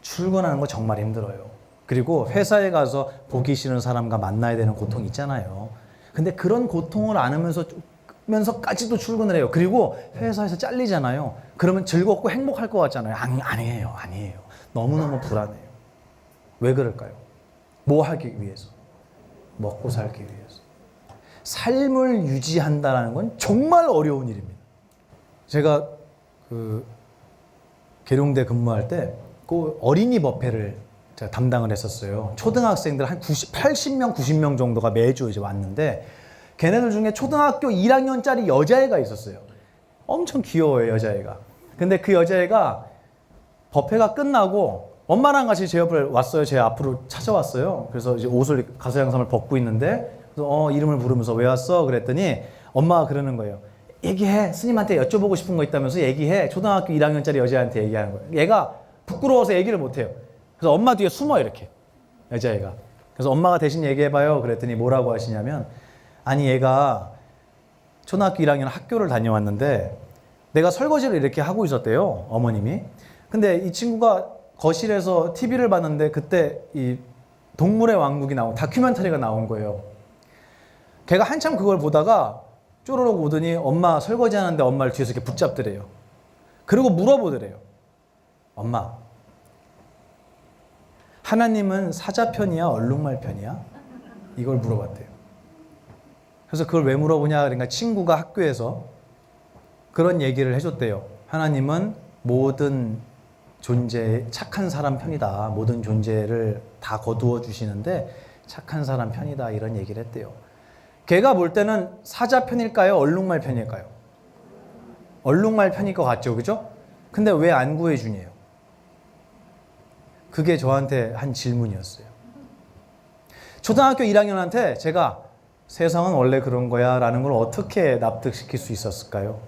Speaker 1: 출근하는 거 정말 힘들어요. 그리고 회사에 가서 보기 싫은 사람과 만나야 되는 고통이 있잖아요. 근데 그런 고통을 안으면서까지도 출근을 해요. 그리고 회사에서 잘리잖아요. 그러면 즐겁고 행복할 것 같잖아요. 아니에요. 너무너무 불안해요. 왜 그럴까요? 뭐 하기 위해서? 먹고 살기 위해서. 삶을 유지한다는 건 정말 어려운 일입니다. 제가 계룡대 근무할 때 그 어린이 법회를 제가 담당을 했었어요. 초등학생들 한 80명, 90명 정도가 매주 이제 왔는데 걔네들 중에 초등학교 1학년짜리 여자애가 있었어요. 엄청 귀여워요, 여자애가. 근데 그 여자애가 법회가 끝나고 엄마랑 같이 제 옆을 왔어요. 제 앞으로 찾아왔어요. 그래서 이제 옷을 가서 양sam을 벗고 있는데 그래서 이름을 부르면서 왜 왔어? 그랬더니 엄마가 그러는 거예요. 얘기해. 스님한테 여쭤보고 싶은 거 있다면서 얘기해. 초등학교 1학년짜리 여자애한테 얘기하는 거예요. 얘가 부끄러워서 얘기를 못해요. 그래서 엄마 뒤에 숨어 이렇게 여자애가. 그래서 엄마가 대신 얘기해봐요. 그랬더니 뭐라고 하시냐면 아니 얘가 초등학교 1학년 학교를 다녀왔는데 내가 설거지를 이렇게 하고 있었대요. 어머님이. 근데 이 친구가 거실에서 TV를 봤는데 그때 이 동물의 왕국이 나온 다큐멘터리가 나온 거예요. 걔가 한참 그걸 보다가 쪼르륵 오더니 엄마 설거지 하는데 엄마를 뒤에서 이렇게 붙잡더래요. 그리고 물어보더래요. 엄마, 하나님은 사자 편이야, 얼룩말 편이야? 이걸 물어봤대요. 그래서 그걸 왜 물어보냐? 그러니까 친구가 학교에서 그런 얘기를 해줬대요. 하나님은 모든 존재, 착한 사람 편이다. 모든 존재를 다 거두어 주시는데 착한 사람 편이다. 이런 얘기를 했대요. 걔가 볼 때는 사자 편일까요? 얼룩말 편일까요? 얼룩말 편일 것 같죠, 그죠? 근데 왜 안 구해주니요? 그게 저한테 한 질문이었어요. 초등학교 1학년한테 제가 세상은 원래 그런 거야 라는 걸 어떻게 납득시킬 수 있었을까요?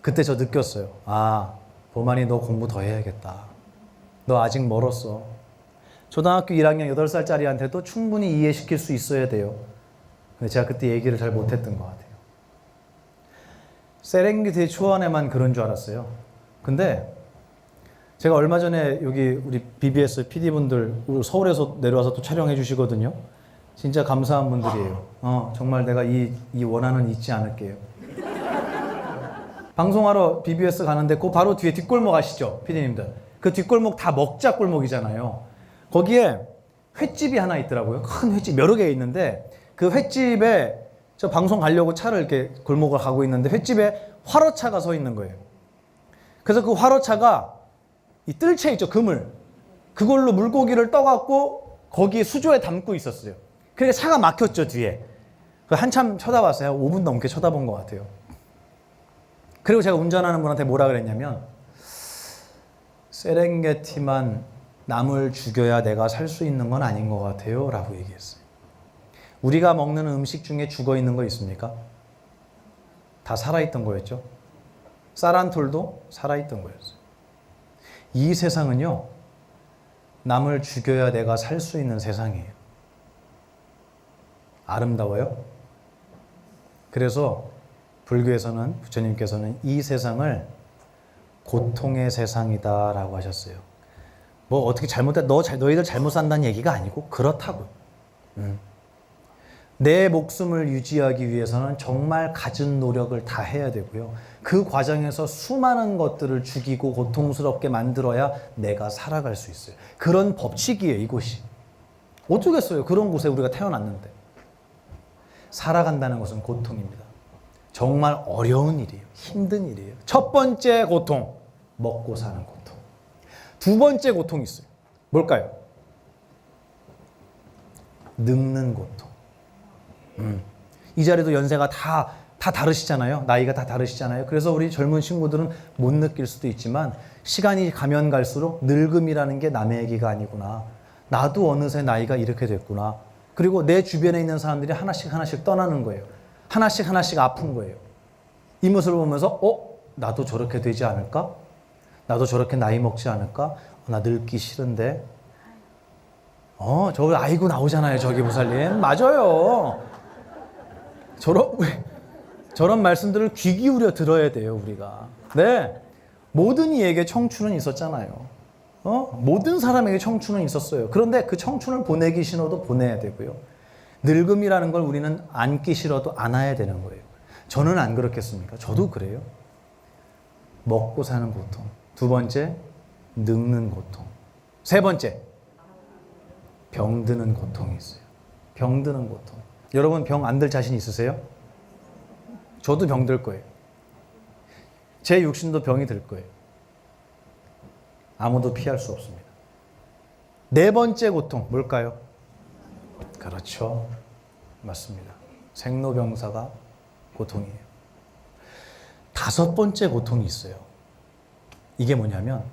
Speaker 1: 그때 저 느꼈어요. 아, 보만이 너 공부 더 해야겠다. 너 아직 멀었어. 초등학교 1학년 8살짜리한테도 충분히 이해시킬 수 있어야 돼요. 근데 제가 그때 얘기를 잘 못했던 것 같아요. 세렝게티 초원에만 그런 줄 알았어요. 근데 제가 얼마 전에 여기 우리 BBS PD분들 서울에서 내려와서 또 촬영해 주시거든요. 진짜 감사한 분들이에요. 정말 내가 이 원한은 잊지 않을게요. 방송하러 BBS 가는데 그 바로 뒤에 뒷골목 아시죠? PD님들. 그 뒷골목 다 먹자 골목이잖아요. 거기에 횟집이 하나 있더라고요. 큰 횟집 여러 개 있는데 그 횟집에 저 방송 가려고 차를 이렇게 골목을 가고 있는데 횟집에 화로차가 서 있는 거예요. 그래서 그 화로차가 이 뜰채 있죠, 그물. 그걸로 물고기를 떠갖고 거기 수조에 담고 있었어요. 그러니까 차가 막혔죠, 뒤에. 한참 쳐다봤어요. 5분 넘게 쳐다본 것 같아요. 그리고 제가 운전하는 분한테 뭐라 그랬냐면 세렝게티만 남을 죽여야 내가 살 수 있는 건 아닌 것 같아요 라고 얘기했어요. 우리가 먹는 음식 중에 죽어 있는 거 있습니까? 다 살아있던 거였죠. 쌀한톨도 살아있던 거였어요. 이 세상은요, 남을 죽여야 내가 살 수 있는 세상이에요. 아름다워요? 그래서 불교에서는, 부처님께서는 이 세상을 고통의 세상이다 라고 하셨어요. 뭐 어떻게 너희들 잘못 산다는 얘기가 아니고 그렇다고요. 내 목숨을 유지하기 위해서는 정말 갖은 노력을 다 해야 되고요. 그 과정에서 수많은 것들을 죽이고 고통스럽게 만들어야 내가 살아갈 수 있어요. 그런 법칙이에요, 이곳이. 어쩌겠어요, 그런 곳에 우리가 태어났는데. 살아간다는 것은 고통입니다. 정말 어려운 일이에요. 힘든 일이에요. 첫 번째 고통, 먹고 사는 고통. 두 번째 고통이 있어요. 뭘까요? 늙는 고통. 이 자리도 연세가 다 다르시잖아요. 나이가 다 다르시잖아요. 그래서 우리 젊은 친구들은 못 느낄 수도 있지만 시간이 가면 갈수록 늙음이라는 게 남의 얘기가 아니구나. 나도 어느새 나이가 이렇게 됐구나. 그리고 내 주변에 있는 사람들이 하나씩 떠나는 거예요. 하나씩 아픈 거예요. 이 모습을 보면서 나도 저렇게 되지 않을까? 나도 저렇게 나이 먹지 않을까? 나 늙기 싫은데. 저 아이고 나오잖아요. 저기 보살님. 맞아요. 저런 말씀들을 귀 기울여 들어야 돼요, 우리가. 네. 모든 이에게 청춘은 있었잖아요. 모든 사람에게 청춘은 있었어요. 그런데 그 청춘을 보내기 싫어도 보내야 되고요. 늙음이라는 걸 우리는 안기 싫어도 안아야 되는 거예요. 저는 안 그렇겠습니까? 저도 그래요. 먹고 사는 고통. 두 번째, 늙는 고통. 세 번째, 병드는 고통이 있어요. 병드는 고통. 여러분 병 안 들 자신 있으세요? 저도 병들 거예요. 제 육신도 병이 들 거예요. 아무도 피할 수 없습니다. 네 번째 고통 뭘까요? 그렇죠. 맞습니다. 생로병사가 고통이에요. 다섯 번째 고통이 있어요. 이게 뭐냐면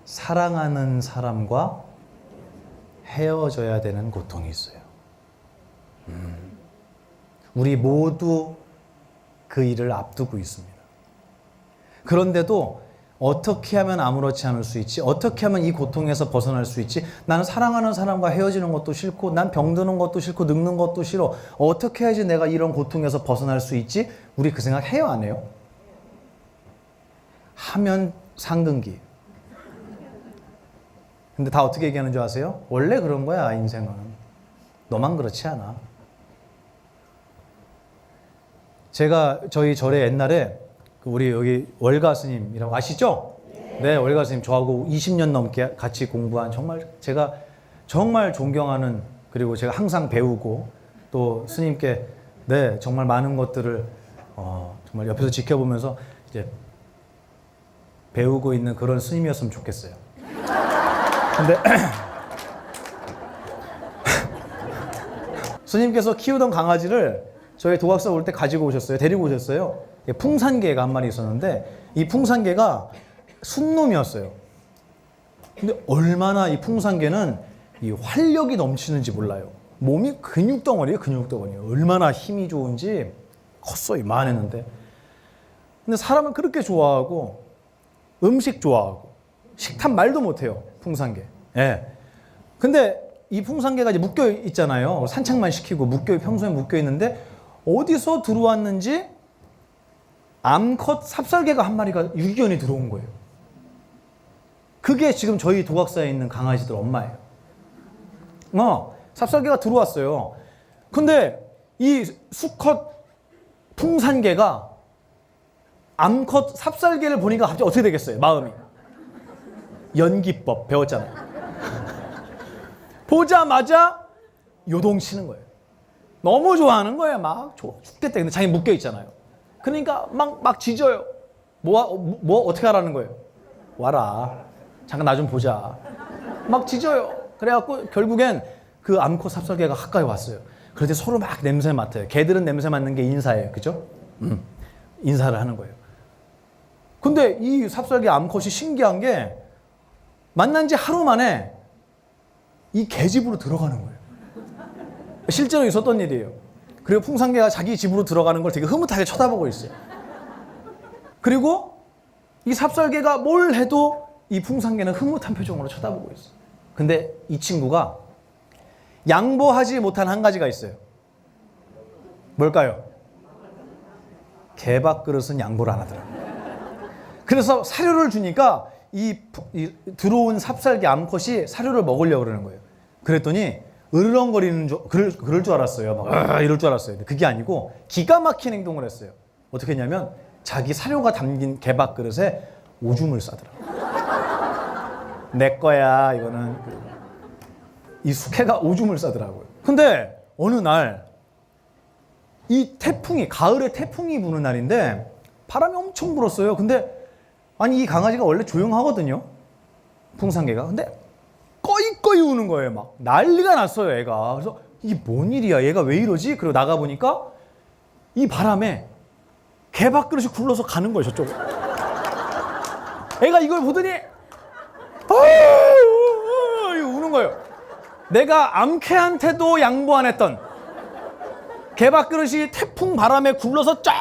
Speaker 1: 사랑하는 사람과 헤어져야 되는 고통이 있어요. 우리 모두 그 일을 앞두고 있습니다. 그런데도 어떻게 하면 아무렇지 않을 수 있지? 어떻게 하면 이 고통에서 벗어날 수 있지? 나는 사랑하는 사람과 헤어지는 것도 싫고 난 병드는 것도 싫고 늙는 것도 싫어. 어떻게 해야지 내가 이런 고통에서 벗어날 수 있지? 우리 그 생각 해요, 안 해요? 하면 상근기. 근데 다 어떻게 얘기하는 줄 아세요? 원래 그런 거야, 인생은. 너만 그렇지 않아. 제가 저희 절에 옛날에 우리 여기 월가 스님이라고 아시죠? 네, 월가 스님 저하고 20년 넘게 같이 공부한 정말 제가 정말 존경하는, 그리고 제가 항상 배우고 또 스님께 네 정말 많은 것들을 정말 옆에서 지켜보면서 이제 배우고 있는 그런 스님이었으면 좋겠어요. 근데 스님께서 키우던 강아지를 저희 도각사 올 때 가지고 오셨어요. 데리고 오셨어요. 풍산개가 한 마리 있었는데 이 풍산개가 순놈이었어요. 근데 얼마나 이 풍산개는 이 활력이 넘치는지 몰라요. 몸이 근육덩어리예요. 근육덩어리예요. 얼마나 힘이 좋은지 컸어 이만했는데. 근데 사람을 그렇게 좋아하고 음식 좋아하고 식탐 말도 못해요. 풍산개. 예. 근데 이 풍산개가 이제 묶여 있잖아요. 산책만 시키고 평소에 묶여 있는데 어디서 들어왔는지 암컷 삽살개가 한 마리가 유기견이 들어온 거예요. 그게 지금 저희 도각사에 있는 강아지들 엄마예요. 삽살개가 들어왔어요. 근데 이 수컷 풍산개가 암컷 삽살개를 보니까 갑자기 어떻게 되겠어요? 마음이. 연기법 배웠잖아요. 보자마자 요동치는 거예요. 너무 좋아하는 거예요. 막 죽겠다. 근데 자기 묶여 있잖아요. 그러니까 막 짖어요. 뭐 어떻게 하라는 거예요? 와라. 잠깐 나 좀 보자. 막 짖어요. 그래갖고 결국엔 그 암컷 삽살개가 가까이 왔어요. 그럴 때 서로 막 냄새 맡아요. 개들은 냄새 맡는 게 인사예요. 그죠? 인사를 하는 거예요. 근데 이 삽살개 암컷이 신기한 게 만난 지 하루 만에 이 개집으로 들어가는 거예요. 실제로 있었던 일이에요. 그리고 풍산개가 자기 집으로 들어가는 걸 되게 흐뭇하게 쳐다보고 있어요. 그리고 이 삽살개가 뭘 해도 이 풍산개는 흐뭇한 표정으로 쳐다보고 있어요. 근데 이 친구가 양보하지 못한 한 가지가 있어요. 뭘까요? 개밥그릇은 양보를 안 하더라고요. 그래서 사료를 주니까 이 들어온 삽살개 암컷이 사료를 먹으려고 그러는 거예요. 그랬더니 으르렁거리는 그럴 줄 알았어요. 막 이럴 줄 알았어요. 근데 그게 아니고 기가 막힌 행동을 했어요. 어떻게 했냐면 자기 사료가 담긴 개밥그릇에 오줌을 싸더라고요. 내 거야 이거는. 이 숙회가 오줌을 싸더라고요. 근데 어느 날 이 태풍이, 가을에 태풍이 부는 날인데 바람이 엄청 불었어요. 근데 아니 이 강아지가 원래 조용하거든요. 풍산개가. 근데 꺼이꺼이 우는 거예요. 막 난리가 났어요 애가. 그래서 이게 뭔 일이야, 얘가 왜 이러지? 그리고 나가보니까 이 바람에 개밥그릇이 굴러서 가는 거예요 저쪽으로. 애가 이걸 보더니 우는 거예요. 내가 암캐한테도 양보 안 했던 개밥그릇이 태풍 바람에 굴러서 쫙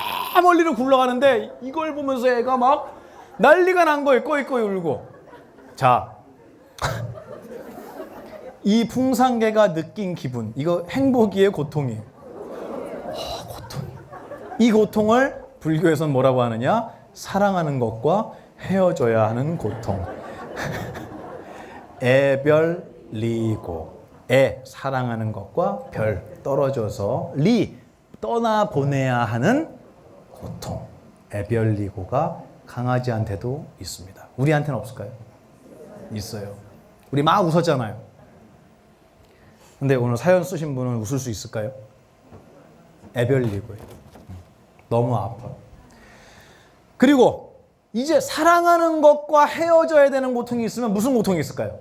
Speaker 1: 멀리로 굴러가는데 이걸 보면서 애가 막 난리가 난 거예요. 꺼이꺼이 울고. 자, 이 풍산개가 느낀 기분, 이거 행복이에요, 고통이에요? 고통. 이 고통을 불교에서는 뭐라고 하느냐? 사랑하는 것과 헤어져야 하는 고통. 애별리고. 사랑하는 것과 별, 떨어져서 떠나보내야 하는 고통. 애별리고가 강아지한테도 있습니다. 우리한테는 없을까요? 있어요. 우리 막 웃었잖아요. 근데 오늘 사연 쓰신 분은 웃을 수 있을까요? 애별리고예요. 너무 아파. 그리고 이제 사랑하는 것과 헤어져야 되는 고통이 있으면 무슨 고통이 있을까요?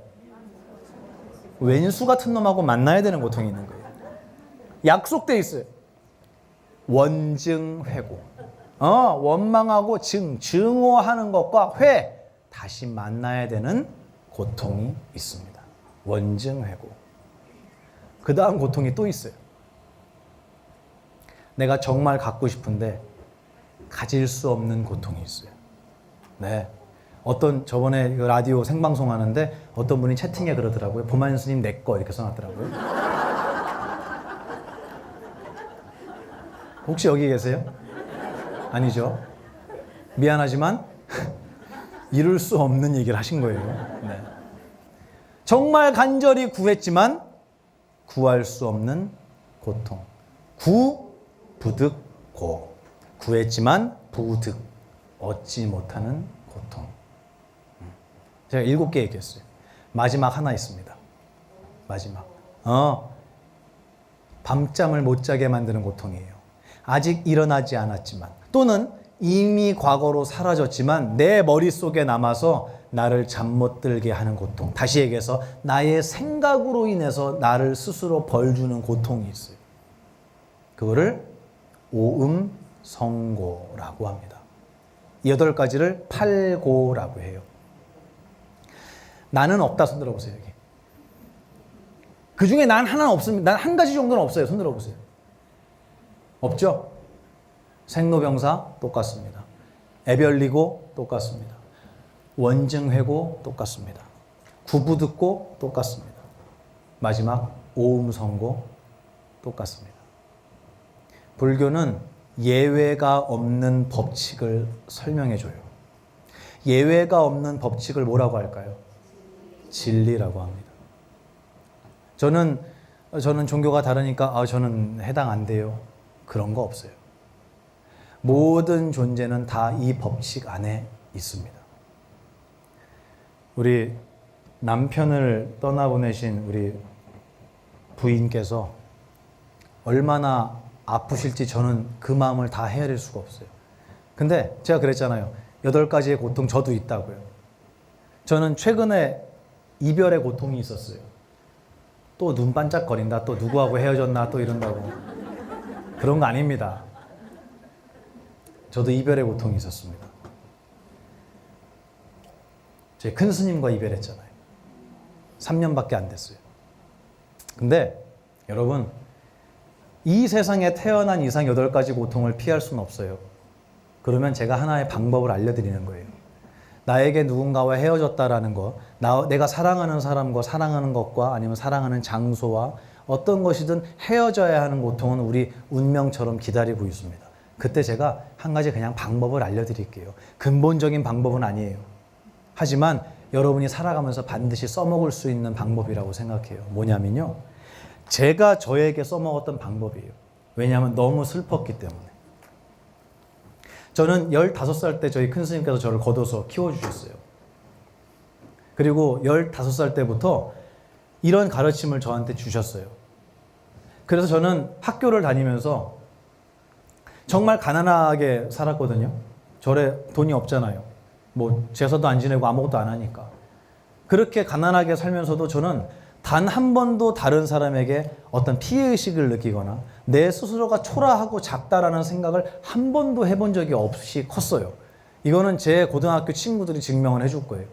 Speaker 1: 왼수 같은 놈하고 만나야 되는 고통이 있는 거예요. 약속돼 있어요. 원증회고. 원망하고 증오하는 것과 다시 만나야 되는 고통이 있습니다. 원증회고. 그 다음 고통이 또 있어요. 내가 정말 갖고 싶은데 가질 수 없는 고통이 있어요. 네. 저번에 라디오 생방송 하는데 어떤 분이 채팅에 그러더라고요. 보만 스님 내 거 이렇게 써놨더라고요. 혹시 여기 계세요? 아니죠. 미안하지만 이룰 수 없는 얘기를 하신 거예요. 네. 정말 간절히 구했지만 구할 수 없는 고통. 부득고. 구했지만 부득. 얻지 못하는 고통. 제가 7개 얘기했어요. 마지막 하나 있습니다. 마지막. 밤잠을 못 자게 만드는 고통이에요. 아직 일어나지 않았지만 또는 이미 과거로 사라졌지만 내 머릿속에 남아서 나를 잠 못 들게 하는 고통. 다시 얘기해서 나의 생각으로 인해서 나를 스스로 벌주는 고통이 있어요. 그거를 오음성고라고 합니다. 8가지를 팔고라고 해요. 나는 없다 손 들어보세요. 여기. 그 중에 난 하나는 없습니다. 난 한 가지 정도는 없어요. 손 들어보세요. 없죠? 생로병사 똑같습니다. 애별리고 똑같습니다. 원증회고 똑같습니다. 구부듣고 똑같습니다. 마지막 오음성고 똑같습니다. 불교는 예외가 없는 법칙을 설명해줘요. 예외가 없는 법칙을 뭐라고 할까요? 진리라고 합니다. 저는 종교가 다르니까 저는 해당 안 돼요. 그런 거 없어요. 모든 존재는 다 이 법칙 안에 있습니다. 우리 남편을 떠나보내신 우리 부인께서 얼마나 아프실지 저는 그 마음을 다 헤아릴 수가 없어요. 근데 제가 그랬잖아요. 8가지의 고통 저도 있다고요. 저는 최근에 이별의 고통이 있었어요. 또 눈 반짝거린다. 또 누구하고 헤어졌나 또 이런다고. 그런 거 아닙니다. 저도 이별의 고통이 있었습니다. 제 큰 스님과 이별했잖아요. 3년밖에 안 됐어요. 근데 여러분 이 세상에 태어난 이상 8가지 고통을 피할 수는 없어요. 그러면 제가 하나의 방법을 알려드리는 거예요. 나에게 누군가와 헤어졌다라는 것, 내가 사랑하는 사람과 사랑하는 것과 아니면 사랑하는 장소와 어떤 것이든 헤어져야 하는 고통은 우리 운명처럼 기다리고 있습니다. 그때 제가 한 가지 그냥 방법을 알려드릴게요. 근본적인 방법은 아니에요. 하지만 여러분이 살아가면서 반드시 써먹을 수 있는 방법이라고 생각해요. 뭐냐면요. 제가 저에게 써먹었던 방법이에요. 왜냐하면 너무 슬펐기 때문에. 저는 15살 때 저희 큰 스님께서 저를 거둬서 키워주셨어요. 그리고 15살 때부터 이런 가르침을 저한테 주셨어요. 그래서 저는 학교를 다니면서 정말 가난하게 살았거든요. 저래 돈이 없잖아요. 뭐 제사도 안 지내고 아무것도 안 하니까. 그렇게 가난하게 살면서도 저는 단 한 번도 다른 사람에게 어떤 피해의식을 느끼거나 내 스스로가 초라하고 작다라는 생각을 한 번도 해본 적이 없이 컸어요. 이거는 제 고등학교 친구들이 증명을 해줄 거예요.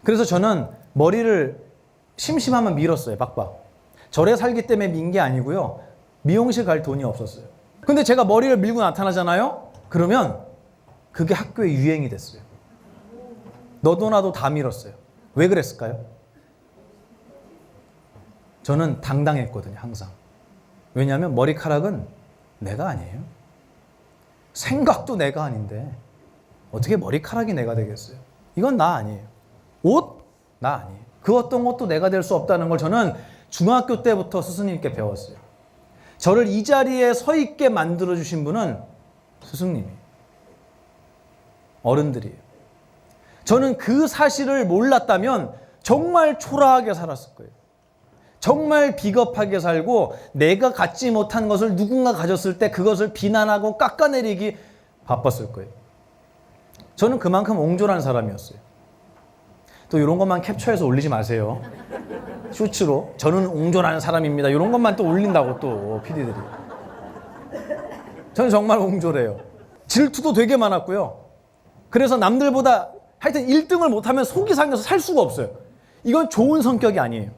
Speaker 1: 그래서 저는 머리를 심심하면 밀었어요. 빡빡. 절에 살기 때문에 민 게 아니고요. 미용실 갈 돈이 없었어요. 근데 제가 머리를 밀고 나타나잖아요? 그러면 그게 학교의 유행이 됐어요. 너도 나도 다 밀었어요. 왜 그랬을까요? 저는 당당했거든요, 항상. 왜냐하면 머리카락은 내가 아니에요. 생각도 내가 아닌데 어떻게 머리카락이 내가 되겠어요? 이건 나 아니에요. 옷? 나 아니에요. 그 어떤 것도 내가 될 수 없다는 걸 저는 중학교 때부터 스승님께 배웠어요. 저를 이 자리에 서 있게 만들어주신 분은 스승님이에요. 어른들이에요. 저는 그 사실을 몰랐다면 정말 초라하게 살았을 거예요. 정말 비겁하게 살고 내가 갖지 못한 것을 누군가 가졌을 때 그것을 비난하고 깎아내리기 바빴을 거예요. 저는 그만큼 옹졸한 사람이었어요. 또 이런 것만 캡처해서 올리지 마세요. 쇼츠로 저는 옹졸한 사람입니다. 이런 것만 또 올린다고 또 PD들이. 저는 정말 옹졸해요. 질투도 되게 많았고요. 그래서 남들보다 하여튼 1등을 못하면 속이 상해서 살 수가 없어요. 이건 좋은 성격이 아니에요.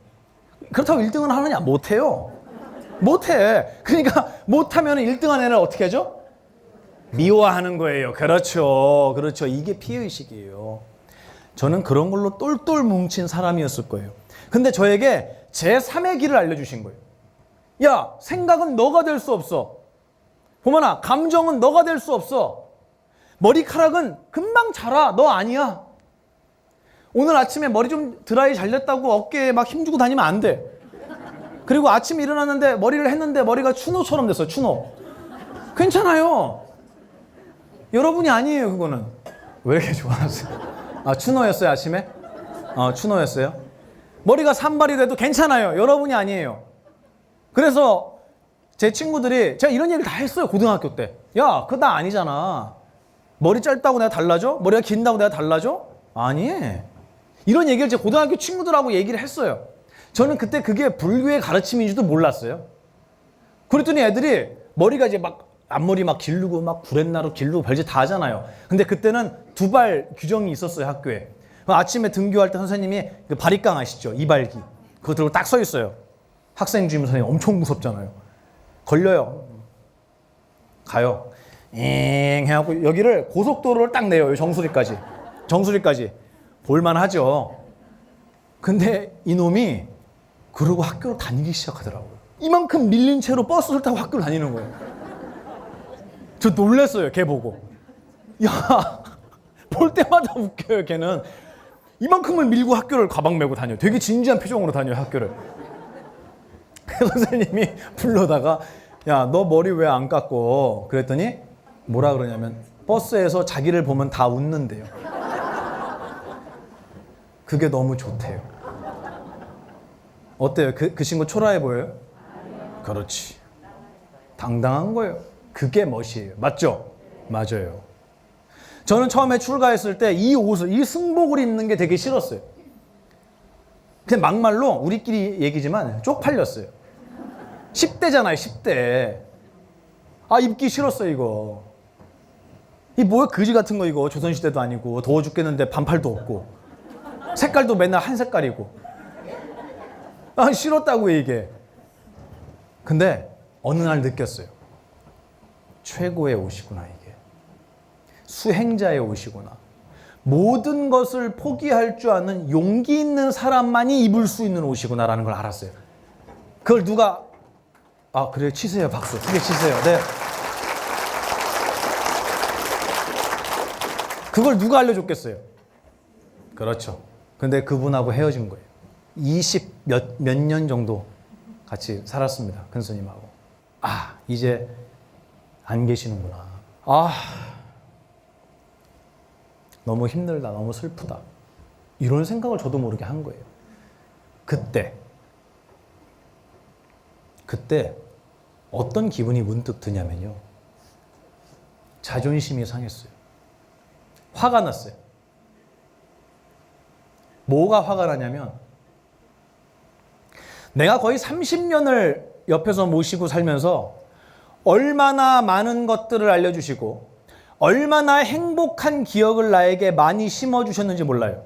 Speaker 1: 그렇다고 1등을 하느냐? 못해요. 못해. 그러니까 못하면 1등한 애를 어떻게 하죠? 미워하는 거예요. 그렇죠. 그렇죠. 이게 피해의식이에요. 저는 그런 걸로 똘똘 뭉친 사람이었을 거예요. 근데 저에게 제3의 길을 알려주신 거예요. 야, 생각은 너가 될 수 없어. 보만아, 감정은 너가 될 수 없어. 머리카락은 금방 자라. 너 아니야. 오늘 아침에 머리 좀 드라이 잘 됐다고 어깨에 막 힘주고 다니면 안 돼. 그리고 아침에 일어났는데 머리를 했는데 머리가 추노처럼 됐어. 추노. 괜찮아요. 여러분이 아니에요. 그거는. 왜 이렇게 좋아하세요? 아, 추노였어요 아침에? 추노였어요? 머리가 산발이 돼도 괜찮아요. 여러분이 아니에요. 그래서 제 친구들이 제가 이런 얘기를 다 했어요. 고등학교 때. 야, 그거 나 아니잖아. 머리 짧다고 내가 달라져? 머리가 긴다고 내가 달라져? 아니. 이런 얘기를 제 고등학교 친구들하고 얘기를 했어요. 저는 그때 그게 불교의 가르침인지도 몰랐어요. 그랬더니 애들이 머리가 이제 막 앞머리 막 기르고 막 구렛나루 기르고 별짓 다 하잖아요. 근데 그때는 두발 규정이 있었어요, 학교에. 아침에 등교할 때 선생님이 그 바리깡 아시죠? 이발기. 그거 들고 딱 서 있어요. 학생 주임 선생님 엄청 무섭잖아요. 걸려요. 가요. 잉 해갖고 여기를 고속도로를 딱 내요. 정수리까지. 정수리까지. 볼만하죠. 근데 이놈이 그러고 학교를 다니기 시작하더라고요. 이만큼 밀린 채로 버스를 타고 학교를 다니는 거예요. 저 놀랐어요. 걔 보고. 야, 볼 때마다 웃겨요. 걔는 이만큼을 밀고 학교를 가방 메고 다녀요. 되게 진지한 표정으로 다녀요. 학교를. 선생님이 불러다가 야, 너 머리 왜 안 깎고? 그랬더니 뭐라 그러냐면 버스에서 자기를 보면 다 웃는데요. 그게 너무 좋대요. 어때요? 그 친구 초라해 보여요? 그렇지. 당당한 거예요. 그게 멋이에요. 맞죠? 맞아요. 저는 처음에 출가했을 때 이 옷을, 이 승복을 입는 게 되게 싫었어요. 그냥 막말로 우리끼리 얘기지만 쪽팔렸어요. 10대잖아요, 10대. 아, 입기 싫었어, 이거. 이 뭐야, 거지 같은 거 이거. 조선시대도 아니고, 더워 죽겠는데 반팔도 없고. 색깔도 맨날 한 색깔이고. 아, 싫었다고, 이게. 근데 어느 날 느꼈어요. 최고의 옷이구나, 이게. 수행자의 옷이구나. 모든 것을 포기할 줄 아는 용기 있는 사람만이 입을 수 있는 옷이구나라는 걸 알았어요. 그걸 누가 아, 그래, 치세요. 박수. 크게 치세요. 네. 그걸 누가 알려줬겠어요? 그렇죠. 근데 그분하고 헤어진 거예요. 20몇 년 정도 같이 살았습니다. 큰 스님하고. 아, 이제 안 계시는구나. 아, 너무 힘들다. 너무 슬프다. 이런 생각을 저도 모르게 한 거예요. 그때 어떤 기분이 문득 드냐면요. 자존심이 상했어요. 화가 났어요. 뭐가 화가 나냐면 내가 거의 30년을 옆에서 모시고 살면서 얼마나 많은 것들을 알려주시고 얼마나 행복한 기억을 나에게 많이 심어주셨는지 몰라요.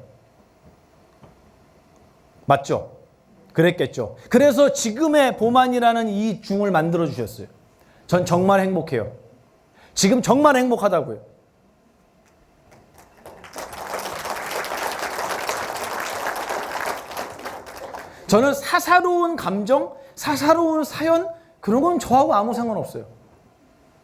Speaker 1: 맞죠? 그랬겠죠. 그래서 지금의 보만이라는 이 중을 만들어주셨어요. 전 정말 행복해요. 지금 정말 행복하다고요. 저는 사사로운 감정, 사사로운 사연 그런 건 저하고 아무 상관없어요.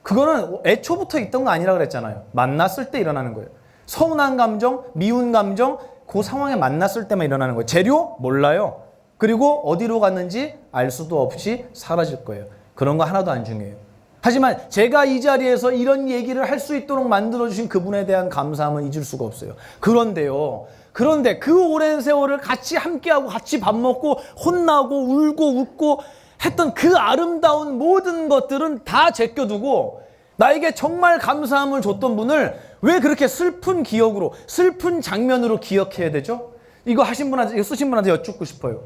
Speaker 1: 그거는 애초부터 있던 거 아니라 그랬잖아요. 만났을 때 일어나는 거예요. 서운한 감정, 미운 감정 그 상황에 만났을 때만 일어나는 거예요. 재료? 몰라요. 그리고 어디로 갔는지 알 수도 없이 사라질 거예요. 그런 거 하나도 안 중요해요. 하지만 제가 이 자리에서 이런 얘기를 할 수 있도록 만들어주신 그분에 대한 감사함은 잊을 수가 없어요. 그런데 그 오랜 세월을 같이 함께하고 같이 밥 먹고 혼나고 울고 웃고 했던 그 아름다운 모든 것들은 다 제껴두고 나에게 정말 감사함을 줬던 분을 왜 그렇게 슬픈 기억으로, 슬픈 장면으로 기억해야 되죠? 이거 하신 분한테, 이거 쓰신 분한테 여쭙고 싶어요.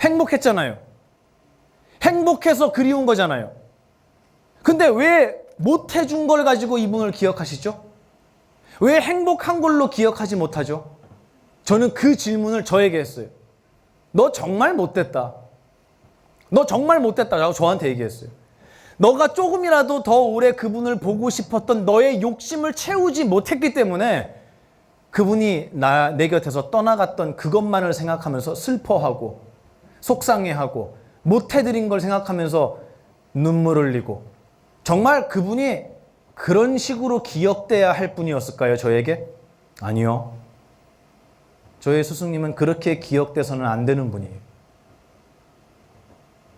Speaker 1: 행복했잖아요. 행복해서 그리운 거잖아요. 근데 왜 못해준 걸 가지고 이분을 기억하시죠? 왜 행복한 걸로 기억하지 못하죠? 저는 그 질문을 저에게 했어요. 너 정말 못됐다. 너 정말 못됐다라고 저한테 얘기했어요. 너가 조금이라도 더 오래 그분을 보고 싶었던 너의 욕심을 채우지 못했기 때문에 그분이 내 곁에서 떠나갔던 그것만을 생각하면서 슬퍼하고 속상해하고 못해드린 걸 생각하면서 눈물 흘리고 정말 그분이 그런 식으로 기억돼야 할 분이었을까요? 저에게? 아니요. 저의 스승님은 그렇게 기억돼서는 안 되는 분이에요.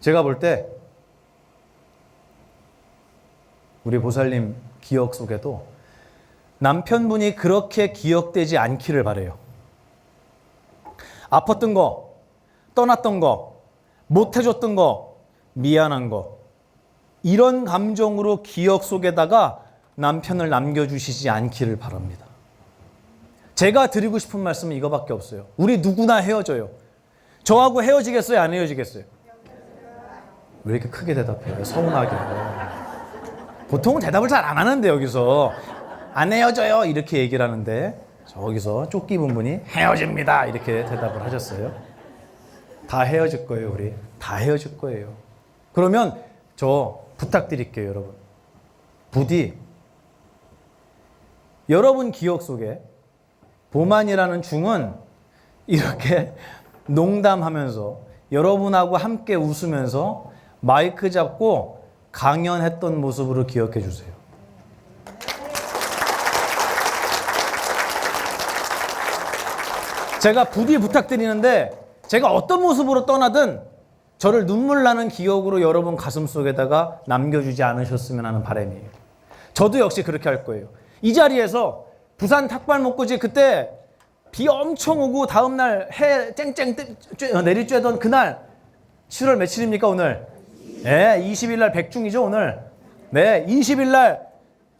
Speaker 1: 제가 볼 때 우리 보살님 기억 속에도 남편분이 그렇게 기억되지 않기를 바라요. 아팠던 거, 떠났던 거, 못해줬던 거, 미안한 거 이런 감정으로 기억 속에다가 남편을 남겨주시지 않기를 바랍니다. 제가 드리고 싶은 말씀은 이거밖에 없어요. 우리 누구나 헤어져요. 저하고 헤어지겠어요? 안 헤어지겠어요? 왜 이렇게 크게 대답해요? 서운하게. 보통은 대답을 잘 안 하는데 여기서 안 헤어져요 이렇게 얘기를 하는데 저기서 쫓기 입은 분이 헤어집니다 이렇게 대답을 하셨어요. 다 헤어질 거예요. 우리 다 헤어질 거예요. 그러면 저 부탁드릴게요. 여러분 부디 여러분 기억 속에 보만이라는 중은 이렇게 농담하면서 여러분하고 함께 웃으면서 마이크 잡고 강연했던 모습으로 기억해 주세요. 제가 부디 부탁드리는데 제가 어떤 모습으로 떠나든 저를 눈물 나는 기억으로 여러분 가슴속에다가 남겨주지 않으셨으면 하는 바람이에요. 저도 역시 그렇게 할 거예요. 이 자리에서 부산 탁발목고지 그때 비 엄청 오고 다음날 해 쨍쨍 내리쬐던 그날 7월 며칠입니까 오늘? 네, 20일 날 백중이죠 오늘. 네, 20일 날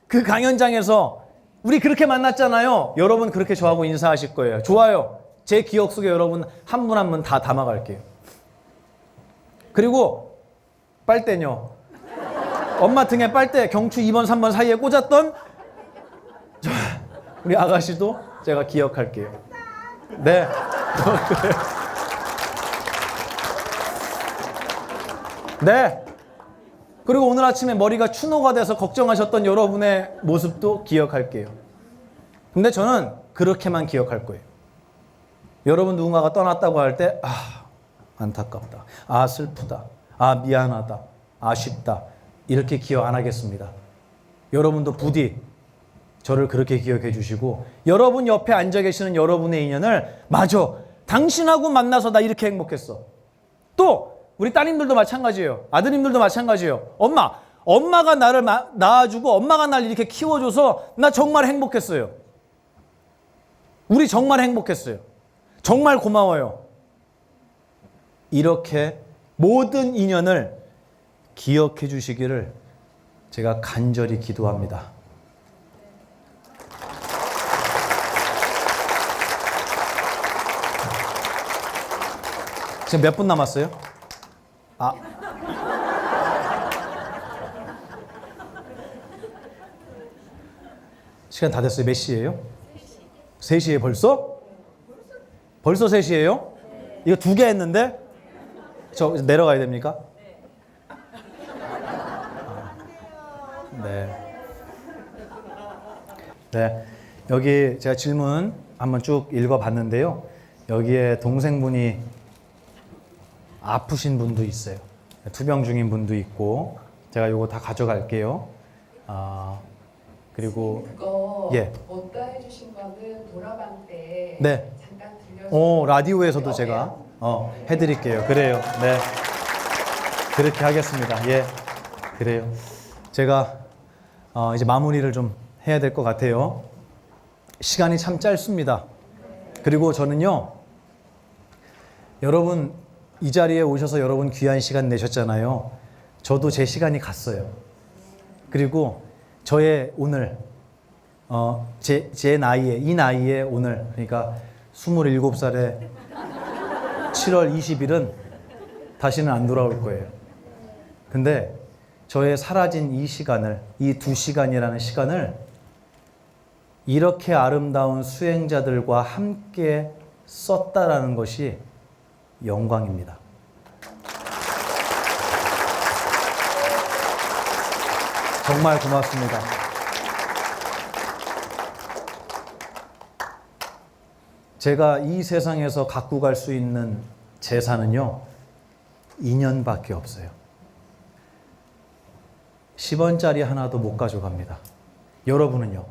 Speaker 1: 그 강연장에서 우리 그렇게 만났잖아요. 여러분 그렇게 저하고 인사하실 거예요. 좋아요. 제 기억 속에 여러분 한 분 한 분 다 담아갈게요. 그리고 빨대요. 엄마 등에 빨대 경추 2번 3번 사이에 꽂았던 우리 아가씨도 제가 기억할게요. 네. 네. 그리고 오늘 아침에 머리가 추노가 돼서 걱정하셨던 여러분의 모습도 기억할게요. 근데 저는 그렇게만 기억할 거예요. 여러분 누군가가 떠났다고 할 때 안타깝다. 슬프다. 미안하다. 아쉽다. 이렇게 기억 안 하겠습니다. 여러분도 부디 저를 그렇게 기억해 주시고 여러분 옆에 앉아 계시는 여러분의 인연을 맞아. 당신하고 만나서 나 이렇게 행복했어. 또 우리 따님들도 마찬가지예요. 아드님들도 마찬가지예요. 엄마가 나를 낳아주고 엄마가 날 이렇게 키워줘서 나 정말 행복했어요. 우리 정말 행복했어요. 정말 고마워요. 이렇게 모든 인연을 기억해 주시기를 제가 간절히 기도합니다. 지금 몇 분 남았어요? 시간 다 됐어요. 몇 시예요? 3시에 벌써? 벌써 3시예요? 이거 2개 했는데? 저 내려가야 됩니까? 네. 네. 여기 제가 질문 한번 쭉 읽어봤는데요. 여기에 동생분이 아프신 분도 있어요. 투병 중인 분도 있고 제가 요거 다 가져갈게요. 그리고
Speaker 3: 그거
Speaker 1: 예.
Speaker 3: 못다 해주신 거는 돌아방 때
Speaker 1: 네.
Speaker 3: 잠깐 들려주세요.
Speaker 1: 라디오에서도 제가 해드릴게요. 그래요. 네. 그렇게 하겠습니다. 예. 그래요. 제가 이제 마무리를 좀 해야 될 것 같아요. 시간이 참 짧습니다. 그리고 저는요, 여러분 이 자리에 오셔서 여러분 귀한 시간 내셨잖아요. 저도 제 시간이 갔어요. 그리고 저의 오늘 제 나이에 이 나이에 오늘 그러니까 27살에 7월 20일은 다시는 안 돌아올 거예요. 근데 저의 사라진 이 시간을 이 2시간이라는 시간을 이렇게 아름다운 수행자들과 함께 썼다라는 것이 영광입니다. 정말 고맙습니다. 제가 이 세상에서 갖고 갈 수 있는 재산은요, 2년밖에 없어요. 10원짜리 하나도 못 가져갑니다. 여러분은요?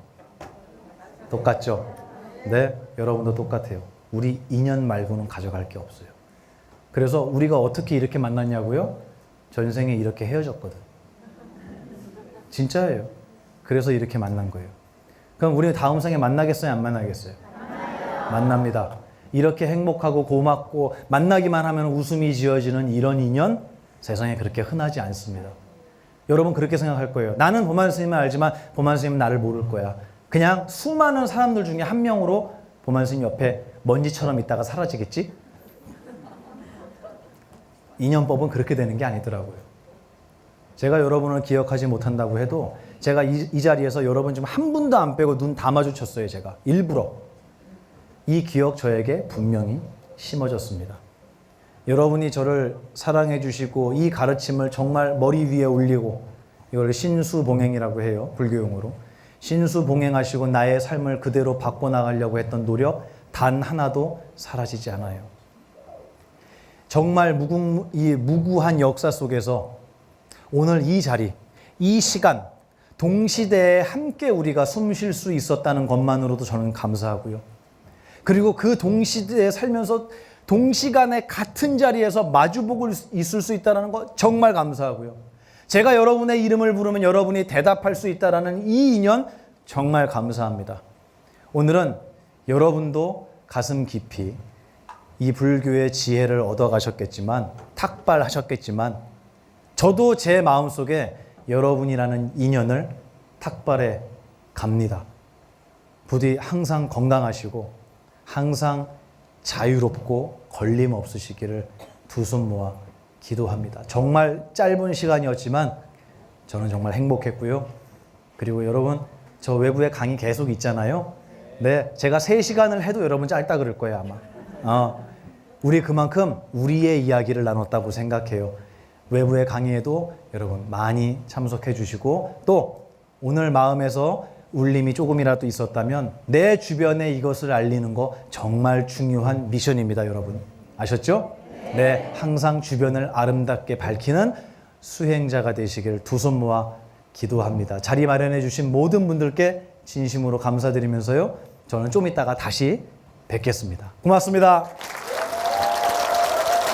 Speaker 1: 똑같죠? 네, 여러분도 똑같아요. 우리 2년 말고는 가져갈 게 없어요. 그래서 우리가 어떻게 이렇게 만났냐고요? 전생에 이렇게 헤어졌거든. 진짜예요. 그래서 이렇게 만난 거예요. 그럼 우리 다음 생에 만나겠어요? 안 만나겠어요? 만납니다. 이렇게 행복하고 고맙고 만나기만 하면 웃음이 지어지는 이런 인연 세상에 그렇게 흔하지 않습니다. 여러분 그렇게 생각할 거예요. 나는 보만 스님을 알지만 보만 스님은 나를 모를 거야. 그냥 수많은 사람들 중에 한 명으로 보만 스님 옆에 먼지처럼 있다가 사라지겠지? 인연법은 그렇게 되는 게 아니더라고요. 제가 여러분을 기억하지 못한다고 해도 제가 이 자리에서 여러분 지금 한 분도 안 빼고 눈 다 마주쳤어요. 제가 일부러. 이 기억 저에게 분명히 심어졌습니다. 여러분이 저를 사랑해 주시고 이 가르침을 정말 머리 위에 올리고 이걸 신수봉행이라고 해요. 불교용어로. 신수봉행하시고 나의 삶을 그대로 바꿔나가려고 했던 노력 단 하나도 사라지지 않아요. 정말 무구한 역사 속에서 오늘 이 자리, 이 시간, 동시대에 함께 우리가 숨 쉴 수 있었다는 것만으로도 저는 감사하고요. 그리고 그 동시대에 살면서 동시간에 같은 자리에서 마주보고 있을 수 있다는 거 정말 감사하고요. 제가 여러분의 이름을 부르면 여러분이 대답할 수 있다는 이 인연 정말 감사합니다. 오늘은 여러분도 가슴 깊이 이 불교의 지혜를 얻어가셨겠지만 탁발하셨겠지만 저도 제 마음속에 여러분이라는 인연을 탁발해 갑니다. 부디 항상 건강하시고 항상 자유롭고 걸림 없으시기를 두 손 모아 기도합니다. 정말 짧은 시간이었지만 저는 정말 행복했고요. 그리고 여러분 저 외부에 강의 계속 있잖아요. 네, 제가 3시간을 해도 여러분 짧다 그럴 거예요 아마. 우리 그만큼 우리의 이야기를 나눴다고 생각해요. 외부의 강의에도 여러분 많이 참석해 주시고 또 오늘 마음에서 울림이 조금이라도 있었다면 내 주변에 이것을 알리는 거 정말 중요한 미션입니다, 여러분. 아셨죠? 네, 항상 주변을 아름답게 밝히는 수행자가 되시길 두 손 모아 기도합니다. 자리 마련해 주신 모든 분들께 진심으로 감사드리면서요. 저는 좀 이따가 다시 뵙겠습니다. 고맙습니다.